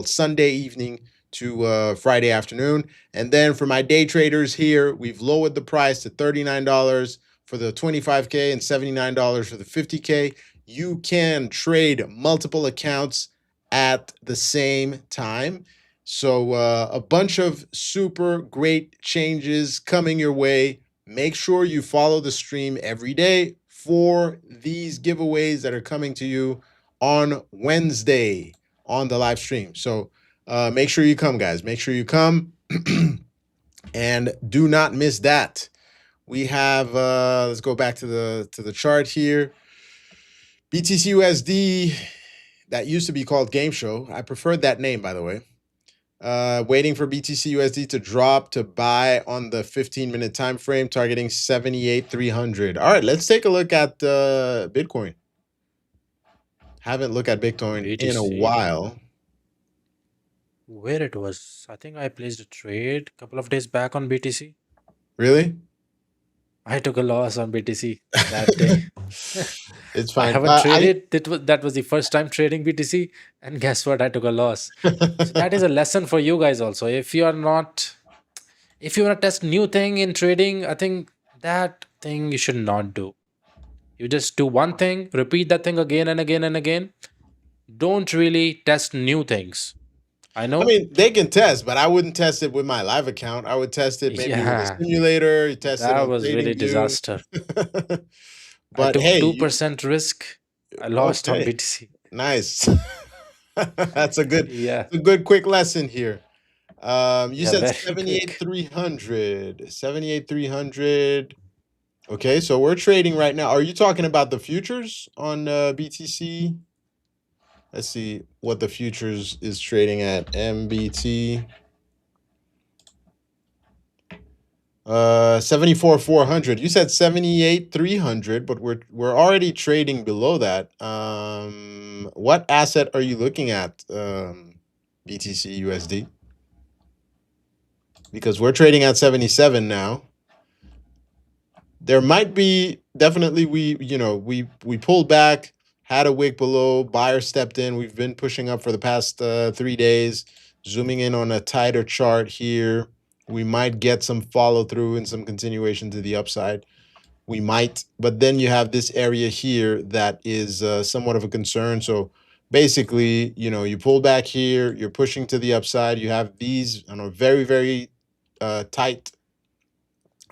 Sunday evening to Friday afternoon. And then for my day traders here, we've lowered the price to $39 for the 25K and $79 for the 50K. You can trade multiple accounts at the same time. So a bunch of super great changes coming your way. Make sure you follow the stream every day for these giveaways that are coming to you on Wednesday on the live stream. So make sure you come, guys. Make sure you come. And do not miss that. We have let's go back to the chart here. BTC USD, that used to be called Game Show. I preferred that name, by the way. Waiting for BTC USD to drop to buy on the 15-minute time frame, targeting 78,300. All right, let's take a look at Bitcoin. Haven't looked at Bitcoin in a BTC, while. where it was, I think I placed a trade a couple of days back on BTC. Really? I took a loss on BTC that day. It's I fine. haven't traded. That was the first time trading BTC, and guess what? I took a loss. So that is a lesson for you guys also. If you want to test new thing in trading, I think that thing you should not do. You just do one thing, repeat that thing again and again and again. Don't really test new things. I I know. mean, they can test, but I wouldn't test it with my live account. I would test it maybe with a Yeah, simulator. You test it that on was really TradingView. disaster. I But took hey, 2% risk. I lost on okay, BTC. nice. That's Yeah, a good quick lesson here. You yeah, said very quick. 78,300. 78,300. Okay, so we're trading right now. Are you talking about the futures on BTC? Let's see what the futures is trading at. MBT. 74,400. You said 78,300, but we're already trading below that. What asset are you looking at? BTC USD? Because we're trading at 77 now. There might be definitely we pulled back, had a wick below, buyer stepped in. We've been pushing up for the past 3 days. Zooming in on a tighter chart here, we might get some follow through and some continuation to the upside. We might, but then you have this area here that is somewhat of a concern. So basically, you pull back here, you're pushing to the upside. You have these on a very, very tight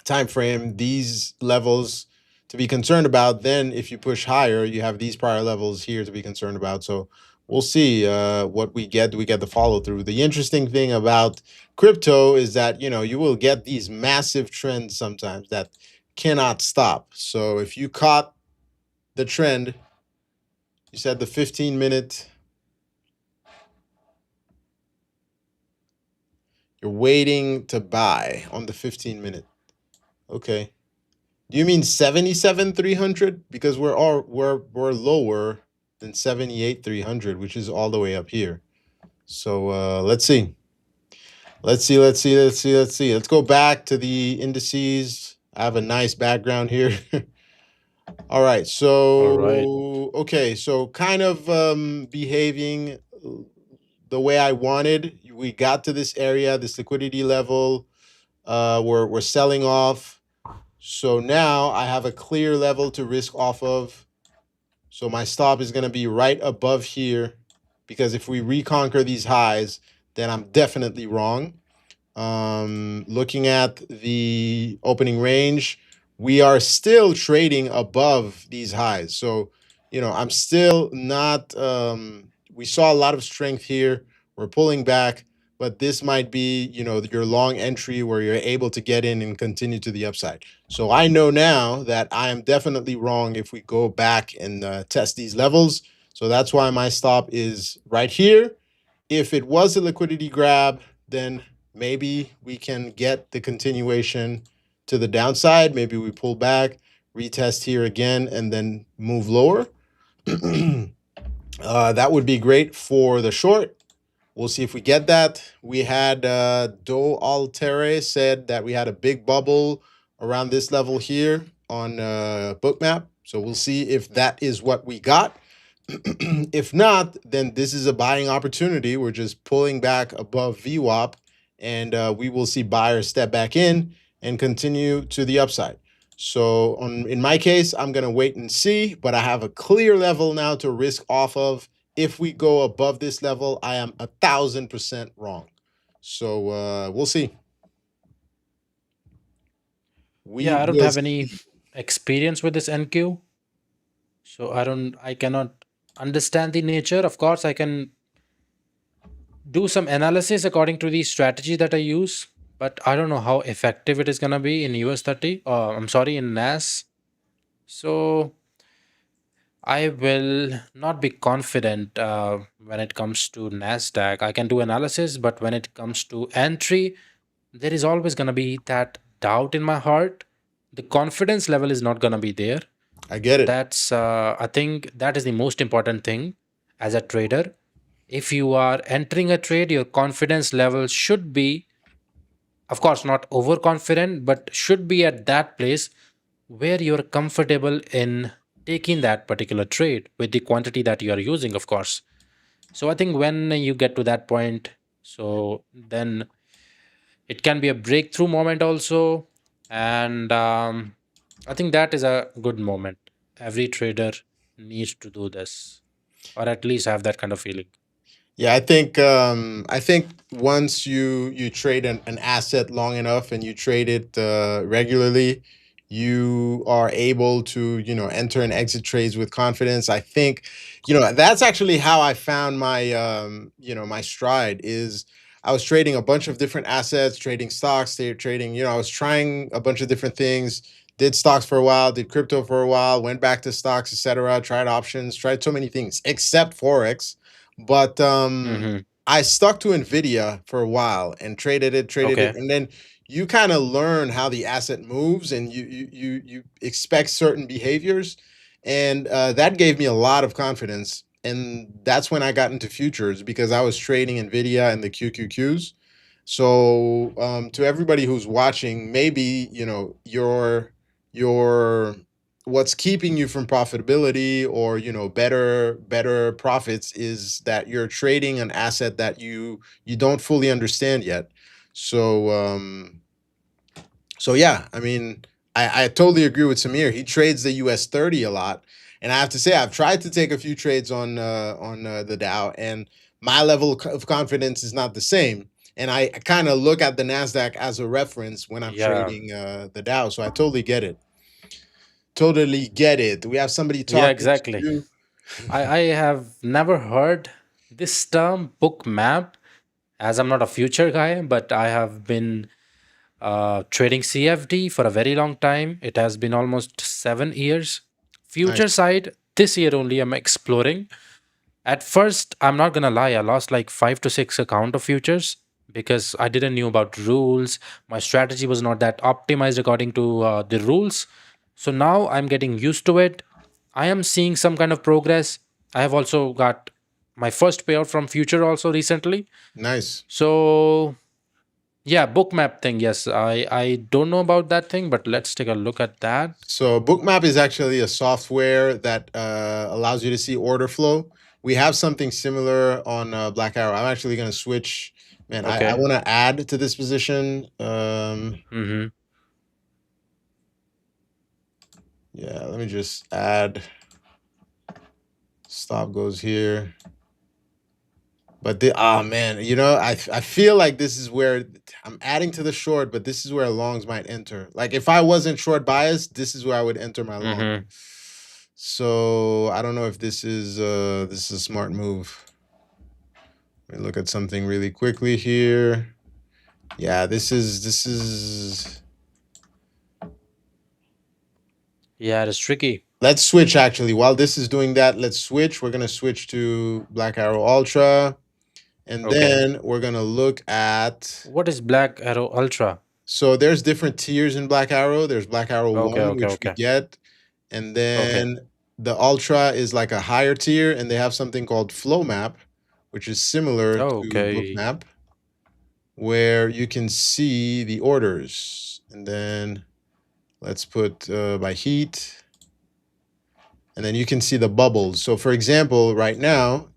time frame, these levels to be concerned about. Then if you push higher, you have these prior levels here to be concerned about. So we'll see what we get. Do we get the follow through? The interesting thing about crypto is that you will get these massive trends sometimes that cannot stop. So if you caught the trend, you said the 15-minute, you're waiting to buy on the 15-minute. Okay. Do you mean 77,300? Because we're lower than 78,300, which is all the way up here. So let's see. Let's see. Let's go back to the indices. I have a nice background here. All right. All right. So okay. So kind of behaving the way I wanted. We got to this area, this liquidity level. We're selling off. So now I have a clear level to risk off of. So my stop is going to be right above here, because if we reconquer these highs, then I'm definitely wrong. Looking at the opening range, we are still trading above these highs. So, I'm still not. We saw a lot of strength here. We're pulling back, but this might be, your long entry where you're able to get in and continue to the upside. So I know now that I am definitely wrong if we go back and test these levels. So that's why my stop is right here. If it was a liquidity grab, then maybe we can get the continuation to the downside. Maybe we pull back, retest here again, and then move lower. That would be great for the short. We'll see if we get that. We had Do Altere said that we had a big bubble around this level here on Bookmap. So we'll see if that is what we got. If not, then this is a buying opportunity. We're just pulling back above VWAP, and we will see buyers step back in and continue to the upside. So in my case, I'm going to wait and see, but I have a clear level now to risk off of. If we go above this level, I am 1,000% wrong. So we'll see. We Yeah, I don't will have any experience with this NQ, so I cannot understand the nature. Of course, I can do some analysis according to the strategy that I use, but I don't know how effective it is gonna be in US 30. I'm sorry, in NAS. So I will not be confident when it comes to Nasdaq. I can do analysis, but when it comes to entry, there is always gonna be that doubt in my heart. The confidence level is not gonna be there. I get it. That's I think that is the most important thing as a trader. If you are entering a trade, your confidence level should be, of course, not overconfident, but should be at that place where you're comfortable in taking that particular trade with the quantity that you are using, of course. So I think when you get to that point, so then it can be a breakthrough moment also. And I think that is a good moment. Every trader needs to do this, or at least have that kind of feeling. Yeah, I think once you trade an asset long enough and you trade it regularly, you are able to enter and exit trades with confidence. I think that's actually how I found my my stride. Is I was trading a bunch of different assets, trading stocks, trading. I was trying a bunch of different things. Did stocks for a while, did crypto for a while, went back to stocks, etc. Tried options, tried so many things except forex. But Hmm. I stuck to Nvidia for a while and traded it, Okay. and then you kind of learn how the asset moves, and you expect certain behaviors, and that gave me a lot of confidence. And that's when I got into futures, because I was trading Nvidia and the QQQs. So to everybody who's watching, maybe your what's keeping you from profitability, or better profits, is that you're trading an asset that you don't fully understand yet. So yeah, I mean, I totally agree with Samir. He trades the US 30 a lot, and I have to say I've tried to take a few trades on the Dow, and my level of confidence is not the same. And I kind of look at the Nasdaq as a reference when I'm Yeah. trading the Dow. So I totally get it. Totally get it. We have somebody Yeah, talking to exactly. you. I have never heard this term book map, as I'm not a future guy, but I have been trading CFD for a very long time. It has been almost 7 years. Future Nice. side, this year only I'm exploring. At first, I'm not gonna lie, I lost like 5 to 6 account of futures because I didn't knew about rules. My strategy was not that optimized according to the rules. So now I'm getting used to it. I am seeing some kind of progress. I have also got my first payout from future also recently. Nice. So yeah, book map thing. Yes, I don't know about that thing, but let's take a look at that. So Bookmap is actually a software that allows you to see order flow. We have something similar on Black Arrow. I'm actually going to switch. Man, I Okay. want to add to this position. Mm-hmm. Yeah, let me just add. Stop goes here. But man, I feel like this is where I'm adding to the short, but this is where longs might enter. Like if I wasn't short biased, this is where I would enter my long. Mm-hmm. So I don't know if this is a smart move. Let me look at something really quickly here. Yeah, this is. Yeah, it's tricky. Let's switch actually. While this is doing that, let's switch. We're gonna switch to Black Arrow Ultra, and Okay. then we're gonna look at. What is Black Arrow Ultra? So there's different tiers in Black Arrow. There's Black Arrow Okay, 1, okay, which we okay. get, and Okay. then the Ultra is like a higher tier, and they have something called Flow Map, which is similar to Okay. Bookmap, where you can see the orders. And then let's put by heat, and then you can see the bubbles. So for example, right now,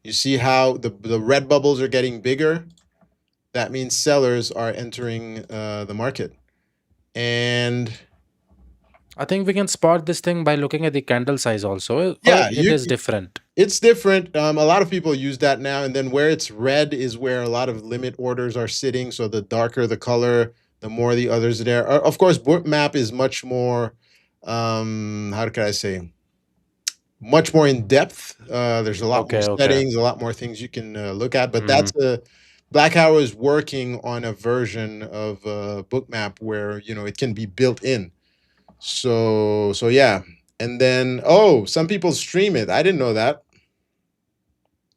you see how the red bubbles are getting bigger. That means sellers are entering the market. And I think we can spot this thing by looking at the candle size also, or yeah, it is different. it's different. A lot of people use that now, and then where it's red is where a lot of limit orders are sitting. So the darker the color, the more the others are there. Of course, Bookmap is much more. How can I say? Much more in depth. There's a lot more Okay, okay. settings, a lot more things you can look at. But Mm-hmm. that's a Black Arrow is working on a version of Bookmap where it can be built in. So yeah. And then some people stream it. I didn't know that.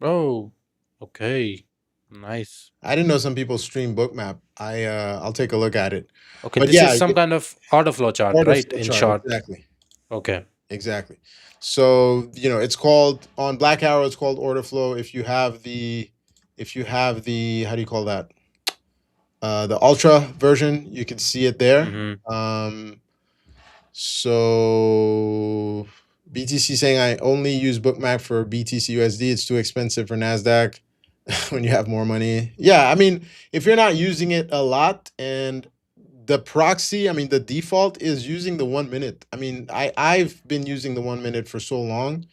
Oh, okay. Nice. I didn't know some people stream Bookmap. I'll take a look at it. Okay, But this is yeah, some kind of order flow chart, order right? flow In chart, short. exactly. Okay. Exactly. So, it's called on Black Arrow, it's called order flow. If you have the how do you call that? The ultra version, you can see it there. Mm-hmm. So BTC saying I only use Bookmap for BTC USD. It's too expensive for Nasdaq when you have more money. Yeah, I mean, if you're not using it a lot and the proxy, I mean, the default is using the 1 minute. I mean, I've been using the 1 minute for so long.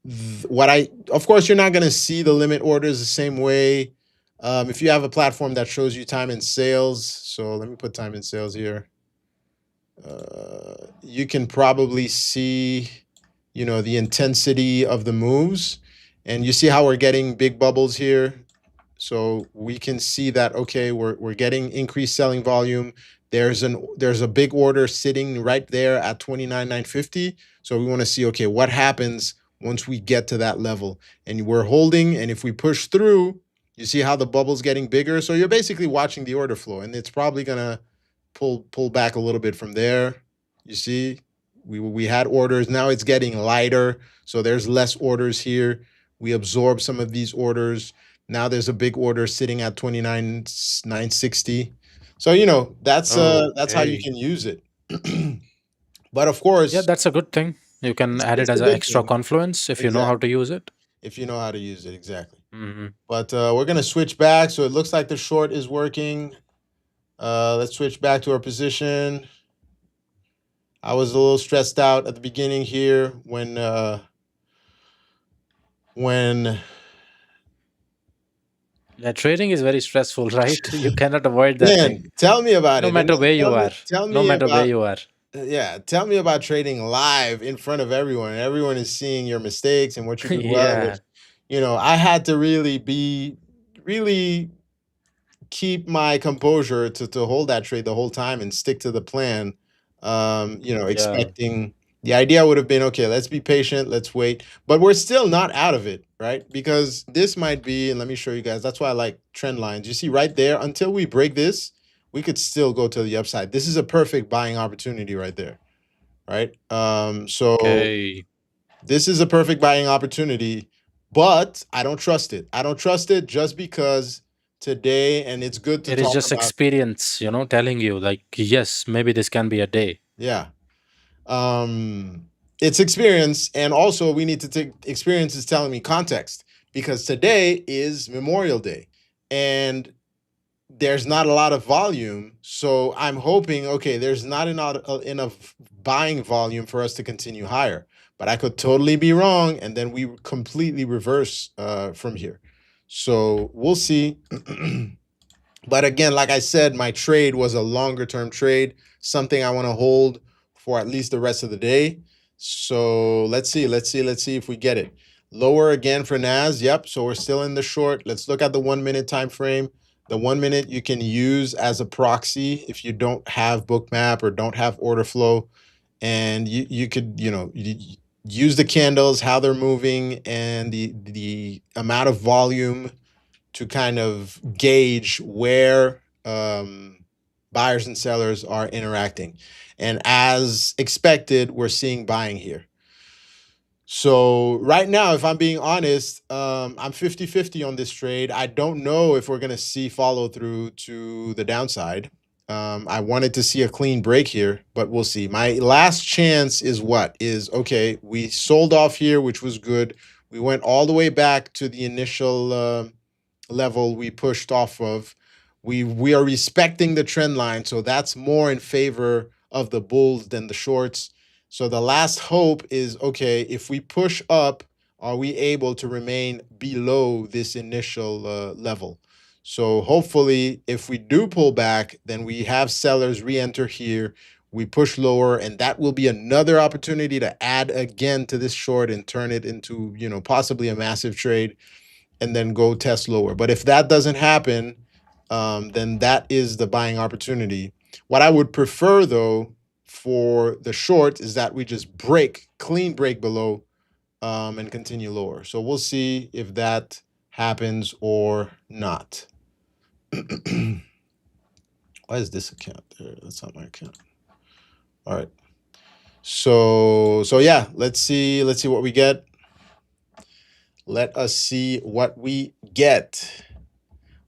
Of course, you're not going to see the limit orders the same way. If you have a platform that shows you time in sales, so let me put time in sales here. You can probably see, the intensity of the moves, and you see how we're getting big bubbles here. So we can see that okay, we're getting increased selling volume. There's a big order sitting right there at 29,950. So we want to see okay, what happens once we get to that level. And we're holding, and if we push through, you see how the bubble's getting bigger. So you're basically watching the order flow, and it's probably gonna pull back a little bit from there. You see, we had orders, now it's getting lighter, so there's less orders here. We absorb some of these orders. Now there's a big order sitting at 29,960. So that's how you Okay. can use it. But of Yeah, course, that's a good thing. You can add it it's a as an good extra thing. confluence if you know how Exactly. to use it. If you know how to use it, exactly. Mm-hmm. But we're gonna switch back. So it looks like the short is working. Let's switch back to our position. I was a little stressed out at the beginning here when Yeah, trading is very stressful, right? You cannot avoid that man, thing. tell me about No it. And matter where you tell me are. tell No me matter where about you are. Yeah, tell me about trading live in front of everyone. Everyone is seeing your mistakes and what you do well, which, Yeah, I had to really keep my composure to hold that trade the whole time and stick to the plan. yeah. Expecting the idea would have been, okay, let's be patient, let's wait, but we're still not out of it, right? Because this might be, and let me show you guys. That's why I like trend lines. You see right there, until we break this, we could still go to the upside. This is a perfect buying opportunity right there, right? So Okay. this is a perfect buying opportunity, but I don't trust it. I don't trust it just because today, and it's good to It is talk just about, experience, telling you like, yes, maybe this can be a day. yeah. Um, it's experience, and also we need to take experience is telling me context because today is Memorial Day, and there's not a lot of volume. So I'm hoping, okay, there's not enough buying volume for us to continue higher. But I could totally be wrong, and then we completely reverse from here. So we'll see. But again, like I said, my trade was a longer term trade, something I want to hold for at least the rest of the day. So let's see if we get it. Lower again for Nas. Yep. So we're still in the short. Let's look at the 1 minute time frame. The 1 minute you can use as a proxy if you don't have bookmap or don't have order flow. And you could, use the candles, how they're moving, and the amount of volume to kind of gauge where buyers and sellers are interacting. And as expected, we're seeing buying here. So right now, if I'm being honest, I'm 50-50 on this trade. I don't know if we're going to see follow through to the downside. I wanted to see a clean break here, but we'll see. My last chance is what? Is okay, we sold off here, which was good. We went all the way back to the initial level we pushed off of. We are respecting the trend line, so that's more in favor of the bulls than the shorts. So the last hope is, okay, if we push up, are we able to remain below this initial level? So hopefully, if we do pull back, then we have sellers re-enter here. We push lower, and that will be another opportunity to add again to this short and turn it into, possibly a massive trade and then go test lower. But if that doesn't happen, then that is the buying opportunity. What I would prefer, though, for the short is that we just clean break below, and continue lower. So we'll see if that happens or not. Why is this account there? That's not my account. All right. So yeah, let's see what we get. Let us see what we get.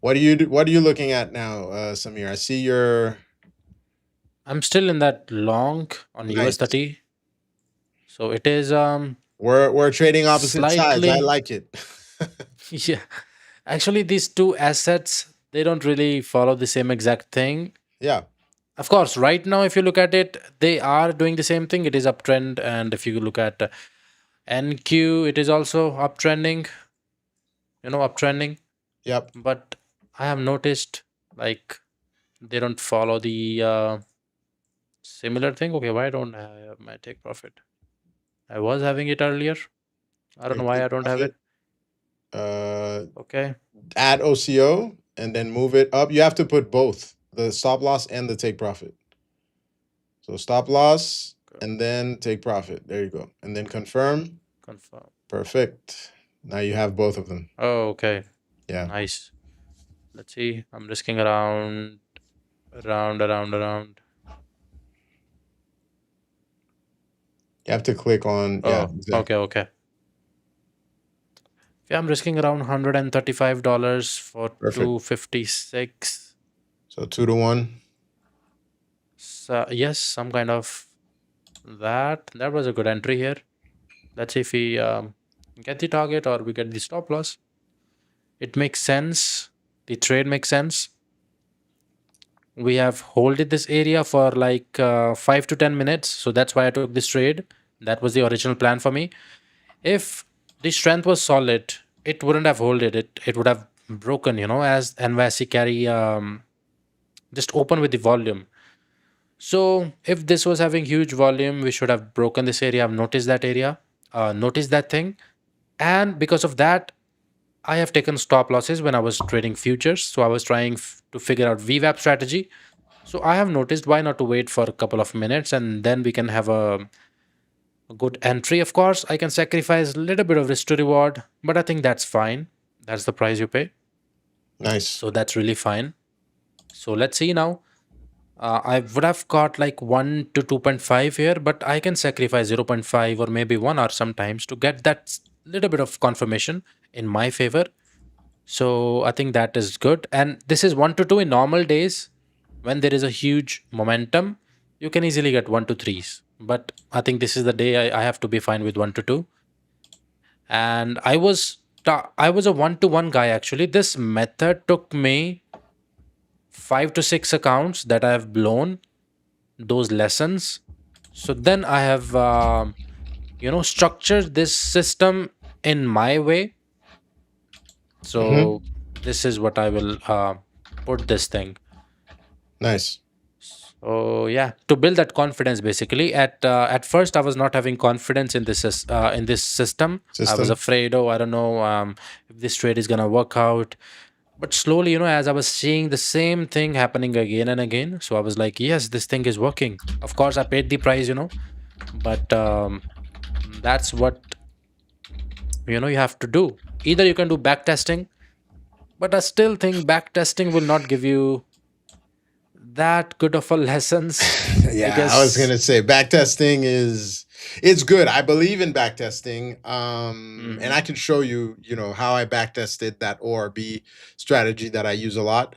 What are you looking at now, Samir? I see your I'm still in that long on US nice. 30. So it is We're trading opposite sides. I slightly. like it. Yeah. Actually, these two assets, they don't really follow the same exact thing. Yeah. Of course, right now, if you look at it, they are doing the same thing. It is uptrend. And if you look at NQ, it is also uptrending, uptrending. Yep. But I have noticed like they don't follow the similar thing. Okay, why don't I have my take profit? I was having it earlier. I don't Your know why take I don't have profit. it. Uh, Okay. add OCO and then move it up. You have to put both the stop loss and the take profit. So stop loss Okay. and then take profit. There you go. And then confirm. Confirm. Perfect. Now you have both of them. Oh, okay. Yeah. Nice. Let's see. I'm risking around. You have to click on, yeah, Oh, exactly. okay. Yeah, I'm risking around $135 for Perfect. 256. So 2 to 1. So yes, some kind of that. That was a good entry here. Let's see if we get the target or we get the stop loss. It makes sense. The trade makes sense. We have holded this area for like 5 to 10 minutes. So that's why I took this trade. That was the original plan for me. If the strength was solid, it wouldn't have holded it. It would have broken, as NYSE carry just open with the volume. So if this was having huge volume, we should have broken this area. I've noticed that area, noticed that thing. And because of that, I have taken stop losses when I was trading futures. So I was trying to figure out VWAP strategy. So I have noticed why not to wait for a couple of minutes and then we can have a good entry. Of course, I can sacrifice a little bit of risk to reward, but I think that's fine. That's the price you pay. Nice. So that's really fine. So let's see now. I would have got like 1 to 2.5 here, but I can sacrifice zero point 0.5 or maybe 1 hour sometimes to get that little bit of confirmation in my favor. So I think that is good. And this is 1 to 2 in normal days. When there is a huge momentum, you can easily get 1 to 3s. But I think this is the day I have to be fine with 1 to 2. And I was a 1 to 1 guy actually. This method took me 5 to 6 accounts that I have blown those lessons. So then I have structured this system in my way. Mm-hmm. So this is what I will put this thing. Nice. So yeah, to build that confidence basically. At first I was not having confidence in in this system. I was System. afraid, oh, I don't know if this trade is gonna work out. But slowly, as I was seeing the same thing happening again and again, so I was like, yes, this thing is working. Of course, I paid the price, but that's what you have to do. Either you can do back testing, but I still think back testing will not give you that good of a lessons. I Yeah, I was guess. gonna say backtesting is it's good. I believe in backtesting. And Hmm. I can show you, how I backtested that ORB strategy that I use a lot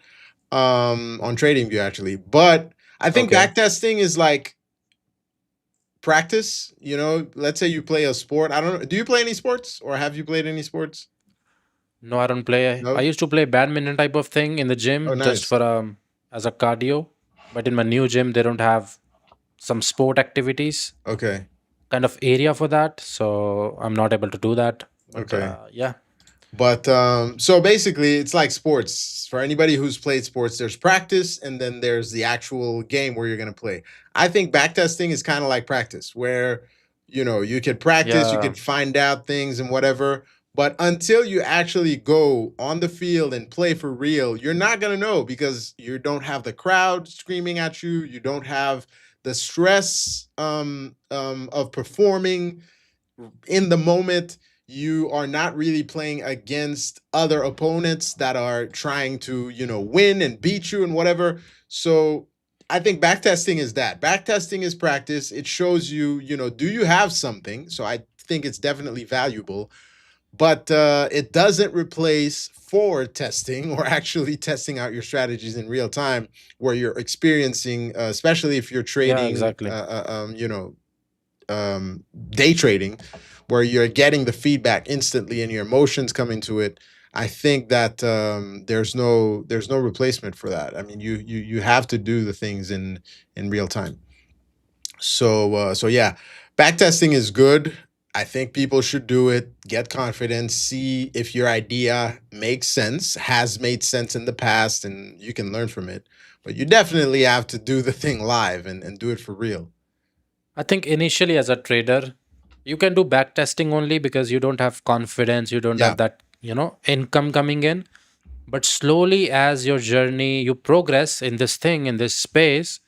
on TradingView actually. But I think Okay. backtesting is like practice. Let's say you play a sport. I don't know. Do you play any sports or have you played any sports? No, I don't play. I No. used to play badminton type of thing in the Oh, gym just nice. for as a cardio. But in my new gym, they don't have some sport activities Okay. kind of area for that, so I'm not able to do that. But Okay. yeah, But so basically, it's like sports. For anybody who's played sports, there's practice and then there's the actual game where you're going to play. I think backtesting is kind of like practice, where you could practice, you yeah, could find out things and whatever. But until you actually go on the field and play for real, you're not going to know because you don't have the crowd screaming at you. You don't have the stress of performing in the moment. You are not really playing against other opponents that are trying to win and beat you and whatever. So I think backtesting is that. Backtesting is practice. It shows you, do you have something? So I think it's definitely valuable, but it doesn't replace forward testing or actually testing out your strategies in real time, where you're experiencing, especially if you're yeah, trading, exactly. day trading, where you're getting the feedback instantly and your emotions come into it. I think that there's no replacement for that. I mean, you have to do the things in real time. So yeah, backtesting is good. I think people should do it. Get confidence. See if your idea makes sense, has made sense in the past, and you can learn from it. But you definitely have to do the thing live and do it for real. I think initially as a trader, you can do back testing only because you don't have confidence, you don't Yeah. have that income coming in. But slowly, as your journey, you progress in this thing, in this space.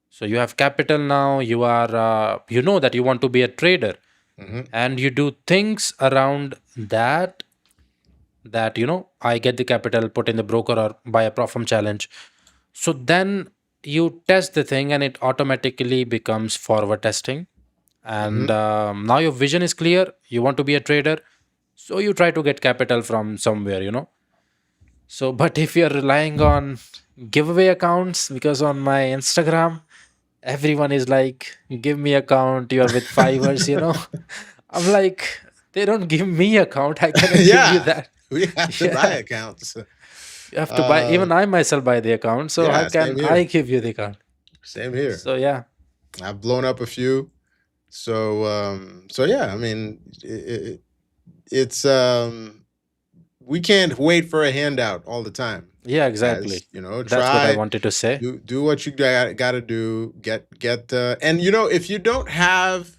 So you have capital now. You are, you know that you want to be a trader, Hmm. and you do things around that. I get the capital, put in the broker or buy a profit challenge. So then you test the thing, and it automatically becomes forward testing. And Hmm. now your vision is clear. You want to be a trader, so you try to get capital from somewhere. So, but if you're relying on giveaway accounts, because on my Instagram, everyone is like, give me account, you're with Fivers. I'm like, they don't give me account. I cannot give you Yeah, that. we have to buy Yeah. accounts. You have to buy, Uh, even I myself buy the account. So how yeah, can same I here. give you the account? Same here. So yeah. I've blown up a few. So yeah, I mean, it's we can't wait for a handout all the time. Yeah, As exactly. you know, That's what I try wanted to say. do what you got to do. Get and you know, if you don't have,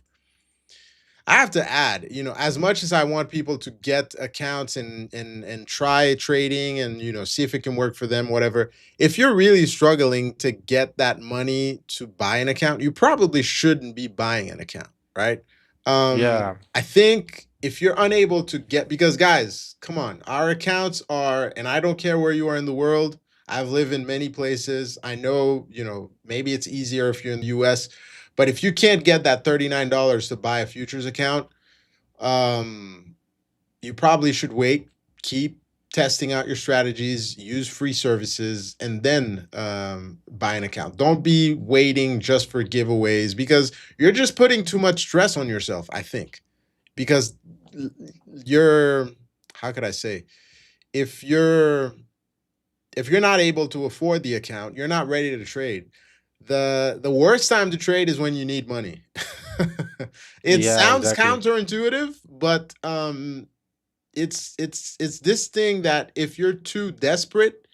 I have to add, you know, as much as I want people to get accounts and try trading and you know see if it can work for them, whatever. If you're really struggling to get that money to buy an account, you probably shouldn't be buying an account, right? Yeah, I think if you're unable to get, because guys, come on, our accounts are, and I don't care where you are in the world. I've lived in many places. I know, you know, maybe it's easier if you're in the US, but if you can't get that $39 to buy a futures account, um, you probably should wait, keep testing out your strategies, use free services, and then buy an account. Don't be waiting just for giveaways because you're just putting too much stress on yourself, I think. Because you're, how could I say, if you're if you're not able to afford the account, you're not ready to trade. The worst time to trade is when you need money. It yeah, sounds exactly. counterintuitive, but it's this thing that if you're too desperate,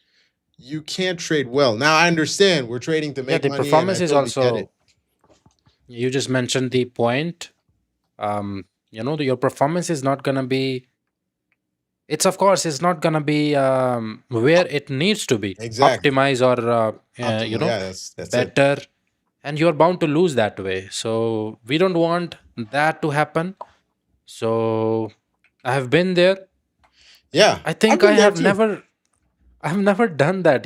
you can't trade well. Now I understand we're trading to Yeah, make the money, and I performance is totally get it. also, you just mentioned the point. Your performance is not gonna be, it's of course it's not gonna be where it needs to be Exactly. optimized or Optimal. Yeah, that's it. better, and you're bound to lose that way. So we don't want that to happen. So I have been there. Yeah, I I've think been there too. I've never done that.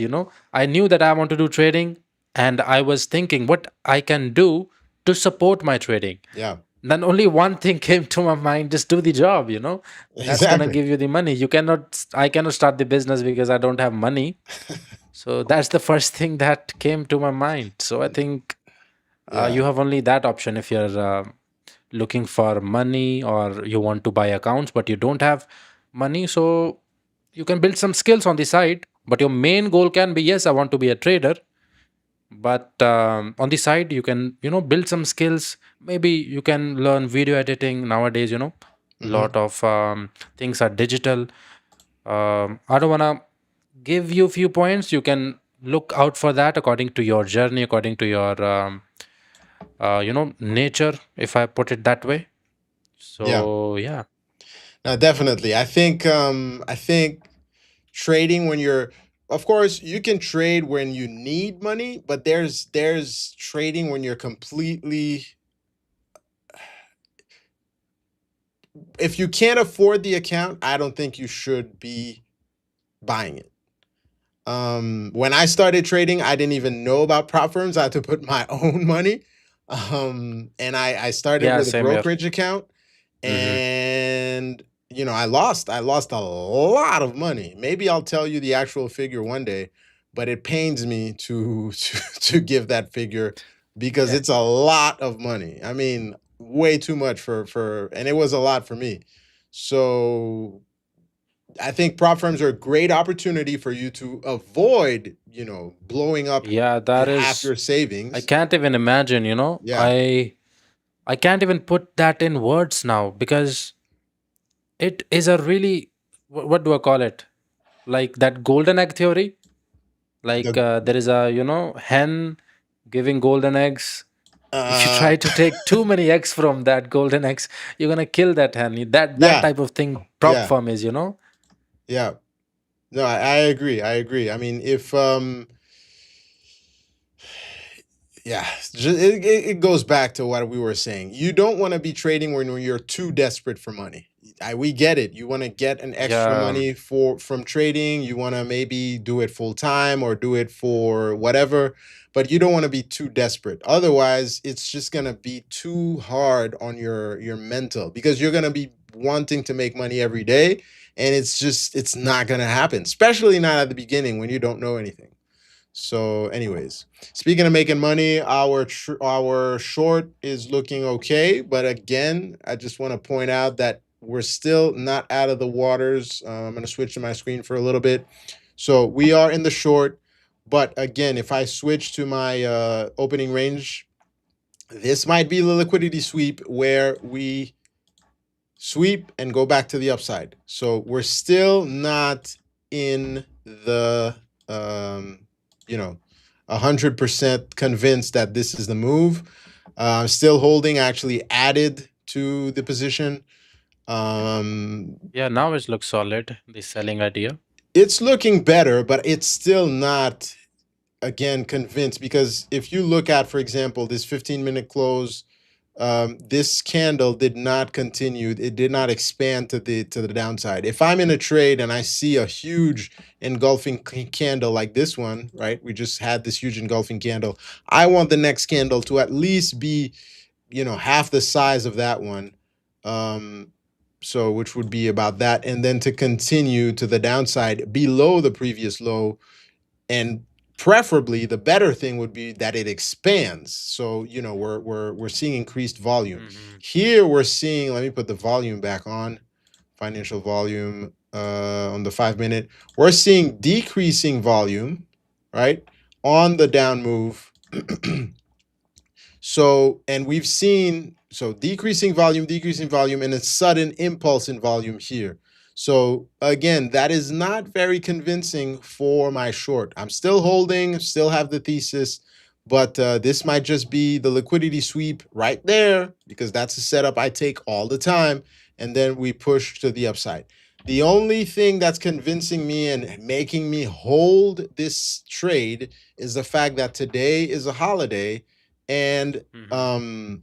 I knew that I want to do trading, and I was thinking what I can do to support my trading. Yeah, Then only one thing came to my mind: just do the job. That's gonna exactly. give you the money. I cannot start the business because I don't have money. So that's the first thing that came to my mind. So I think Yeah, you have only that option if you're looking for money or you want to buy accounts, but you don't have money. So you can build some skills on the side, but your main goal can be, yes, I want to be a trader. But on the side, you can build some skills. Maybe you can learn video editing nowadays. hmm Lot of things are digital. I don't want to give you a few points. You can look out for that according to your journey, according to your nature, if I put it that way. yeah. So yeah. No, definitely. I think trading when you're, of course you can trade when you need money, but there's trading when you're completely, if you can't afford the account, I don't think you should be buying it. When I started trading, I didn't even know about prop firms. I had to put my own money. And I started Yeah, with a same here. brokerage account, Hmm. and you know, I lost a lot of money. Maybe I'll tell you the actual figure one day, but it pains me to to give that figure because Yeah. it's a lot of money. I mean, way too much for and it was a lot for me. So I think prop firms are a great opportunity for you to avoid, you know, blowing up Yeah, that half is, your I savings. can't even imagine. Yeah. I can't even put that in words now because it is a really, what do I call it? Like that golden egg theory. Like The there is a hen giving golden eggs. If you uh try to take too many eggs from that golden eggs, you're gonna kill that hen. That yeah, type of thing prop yeah, firm is. yeah. No, I agree. I agree. I mean, if yeah, it goes back to what we were saying. You don't want to be trading when you're too desperate for money. We get it. You want to get an extra Yeah, money from trading. You want to maybe do it full time or do it for whatever, but you don't want to be too desperate. Otherwise, it's just gonna be too hard on your mental because you're gonna be wanting to make money every day, and it's not gonna happen, especially not at the beginning when you don't know anything. So, anyways, speaking of making money, our short is looking okay, but again, I just want to point out that we're still not out of the waters. I'm going to switch to my screen for a little bit. So we are in the short, but again, if I switch to my opening range, this might be the liquidity sweep where we sweep and go back to the upside. So we're still not in the you know, 100% convinced that this is the move. I'm still holding. Actually, added to the position. Yeah, now it looks solid. The selling idea. It's looking better, but it's still not again convinced because if you look at, for example, this 15-minute close, this candle did not continue. It did not expand to the downside. If I'm in a trade and I see a huge engulfing candle like this one, right? We just had this huge engulfing candle. I want the next candle to at least be, half the size of that one. So which would be about that, and then to continue to the downside below the previous low, and preferably the better thing would be that it expands. So we're seeing increased volume. Here we're seeing, let me put the volume back on, financial volume on the 5-minute. We're seeing decreasing volume, right, on the down move. So, and we've seen decreasing volume, and a sudden impulse in volume here. So again, that is not very convincing for my short. I'm still holding, still have the thesis, but this might just be the liquidity sweep right there, because that's a setup I take all the time, and then we push to the upside. The only thing that's convincing me and making me hold this trade is the fact that today is a holiday, and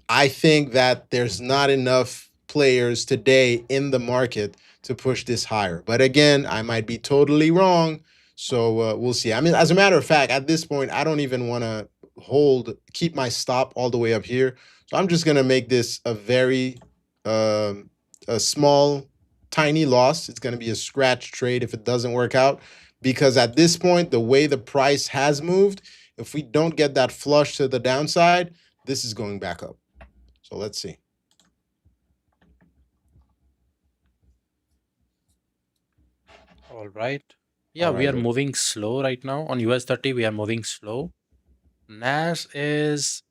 I think that there's not enough players today in the market to push this higher. But again, I might be totally wrong. So we'll see. I mean, as a matter of fact, at this point, I don't even want to keep my stop all the way up here. So I'm just going to make this a very, a small, tiny loss. It's going to be a scratch trade if it doesn't work out. Because at this point, the way the price has moved, if we don't get that flush to the downside, this is going back up. So let's see. All right. Yeah, we are moving slow right now. On US 30, we are moving slow. NAS is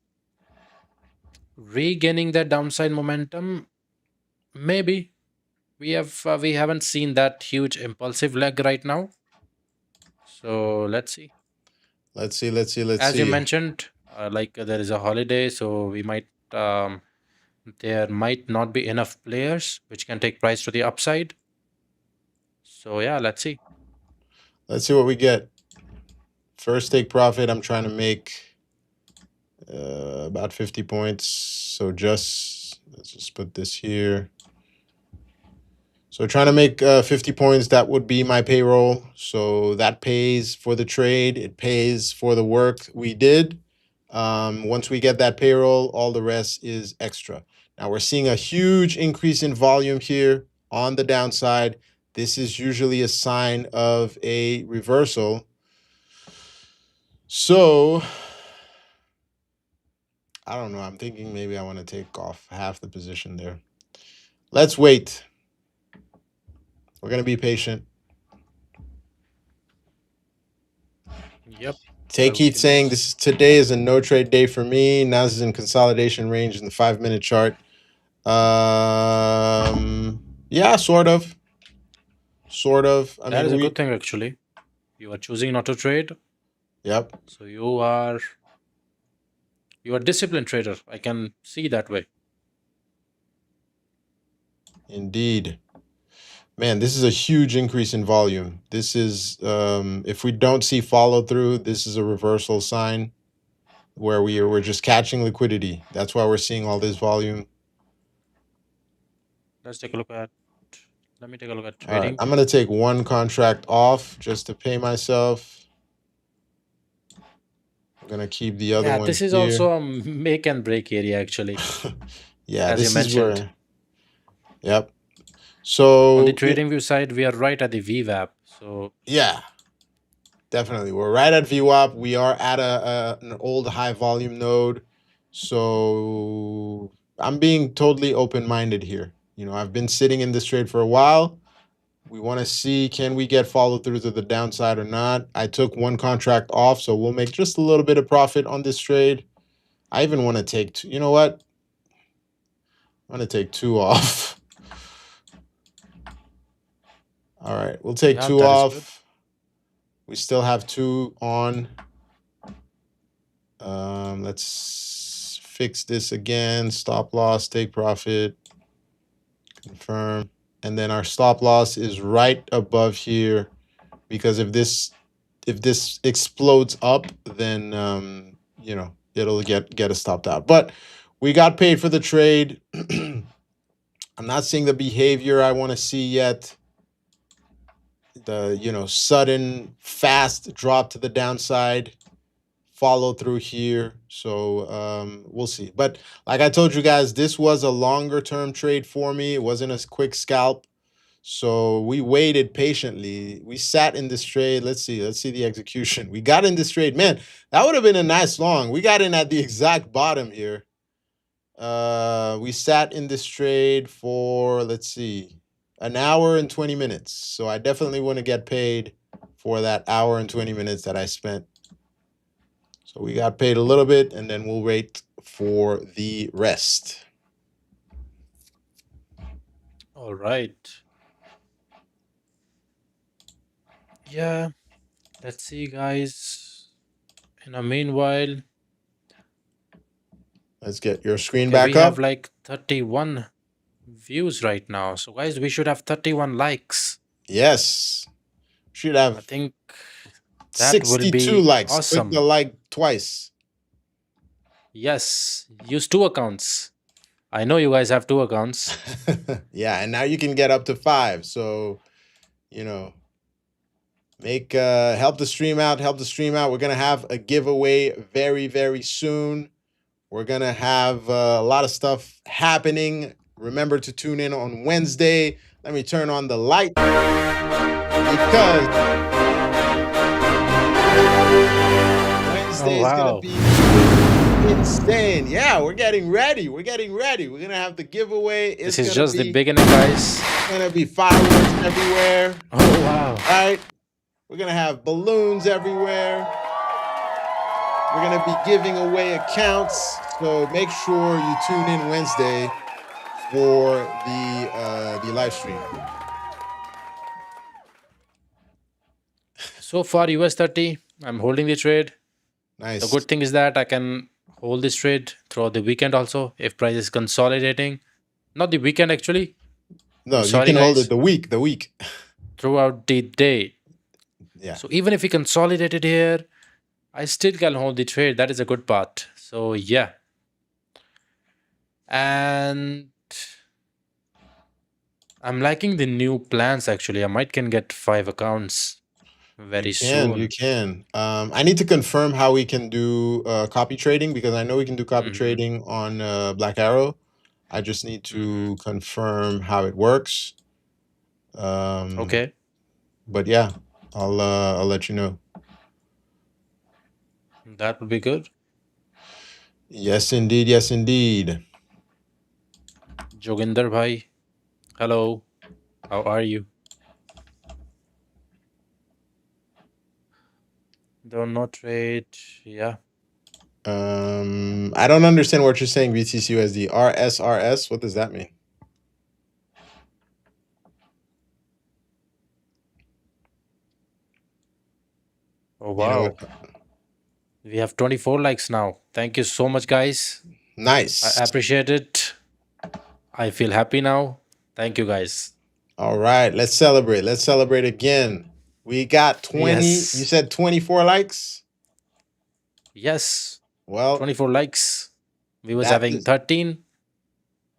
regaining that downside momentum. Maybe we haven't seen that huge impulsive leg right now. So let's see. Let's see. As you mentioned, there is a holiday, so there might not be enough players which can take price to the upside. So yeah, let's see. Let's see what we get. First take profit, I'm trying to make about 50 points. So let's just put this here. So trying to make 50 points, that would be my payroll. So that pays for the trade. It pays for the work we did. Once we get that payroll, all the rest is extra. Now we're seeing a huge increase in volume here on the downside. This is usually a sign of a reversal. So I don't know. I'm thinking maybe I want to take off half the position there. Let's wait. We're going to be patient. Yep. Take Keith saying today is a no trade day for me. Nas is in consolidation range in the 5-minute chart. Yeah, sort of. That is a good thing actually. You are choosing not to trade. Yep. So you are a disciplined trader. I can see that way. Indeed. Man, this is a huge increase in volume. This is, if we don't see follow through, this is a reversal sign where we're just catching liquidity. That's why we're seeing all this volume. Let me take a look at trading. All right, I'm going to take one contract off just to pay myself. I'm going to keep the other one. Yeah, this is also a make and break area actually. Yeah, as this you mentioned. Yep. So on the trading view side, we are right at the VWAP. So yeah, definitely, we're right at VWAP. We are at an old high volume node. So I'm being totally open minded here. I've been sitting in this trade for a while. We want to see, can we get follow through to the downside or not? I took one contract off, so we'll make just a little bit of profit on this trade. I even want to take two. You know what? I'm going to take two off. All right, we'll take two off. We still have 2 on. Let's fix this again. Stop loss, take profit, confirm. And then our stop loss is right above here, because if this explodes up, then it'll get us stopped out. But we got paid for the trade. I'm not seeing the behavior I want to see yet. The sudden fast drop to the downside, follow through here. So we'll see. But like I told you guys, this was a longer term trade for me. It wasn't a quick scalp. So we waited patiently. We sat in this trade. Let's see the execution. We got in this trade. Man, that would have been a nice long. We got in at the exact bottom here. We sat in this trade for, let's see, an hour and 20 minutes. So I definitely want to get paid for that hour and 20 minutes that I spent. So we got paid a little bit, and then we'll wait for the rest. All right. Yeah. Let's see, guys. In the meanwhile, Let's get your screen okay, back we have up. like 31 views right now. So, guys, we should have 31 likes. Yes. Should I have think that will 62 be likes. Click the awesome. like twice. Yes, use 2 accounts. I know you guys have 2 accounts. Yeah, and now you can get up to 5. So, make help the stream out. We're gonna have a giveaway very, very soon. We're gonna have a lot of stuff happening. Remember to tune in on Wednesday. Let me turn on the light, because Wednesday Oh, is gonna wow. be insane. Yeah, we're getting ready. We're gonna have the giveaway. This It's is gonna just the be beginning, guys. fireworks everywhere. Oh, wow. All right, we're gonna have balloons everywhere. We're gonna be giving away accounts, so make sure you tune in Wednesday for the live stream. So far, US 30, I'm holding the trade. Nice. The good thing is that I can hold this trade throughout the weekend also if price is consolidating. Not the weekend, actually. No, I'm you sorry, can hold guys. it the week. Throughout the day. Yeah. So even if we consolidated here, I still can hold the trade. That is a good part. So yeah. And I'm liking the new plans actually. I might can get 5 accounts very You soon. can. I need to confirm how we can do copy trading, because I know we can do copy Mm-hmm. trading on Black Arrow. I just need Mm-hmm. to confirm how it works. Okay. But yeah, I'll let you know. That would be good. Yes, indeed. Yes, indeed. Joginder bhai. Hello. How are you? Don't know trade. Yeah. I don't understand what you're saying. BTC RSRS. What does that mean? Oh You know wow. what? We have 24 likes now. Thank you so much, guys. Nice. I appreciate it. I feel happy now. Thank you, guys. All right, let's celebrate. Let's celebrate again. We got 20. You Yes. said 24 likes? Yes. Well, 24 likes. We was that having 13.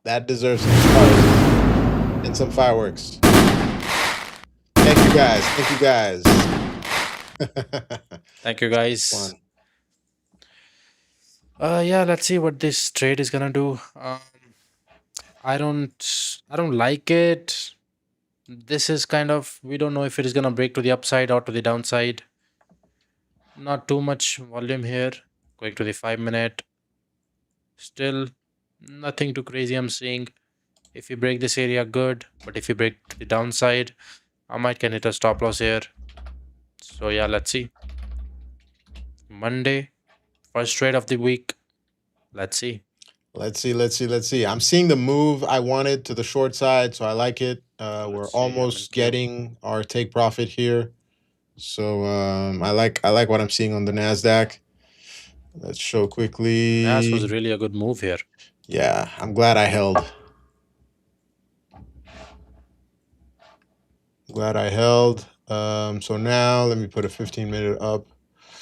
that deserves some stars and some fireworks. Thank you guys. Thank you guys. Thank you, guys. Fun. Yeah, let's see what this trade is gonna do. I don't like it. This is kind of, we don't know if it is gonna break to the upside or to the downside. Not too much volume here. Going to the 5 minute. Still nothing too crazy I'm seeing. If we break this area, good. But if we break to the downside, I might can hit a stop loss here. So yeah, let's see. Monday, first trade of the week. Let's see. Let's see. I'm seeing the move I wanted to the short side, so I like it. We're Let's see. I'm in almost queue. getting our take profit here. So I like what I'm seeing on the Nasdaq. Let's show Nas quickly. was really a good move here. Yeah, I'm glad I held. Glad I held. So now let me put a 15-minute up.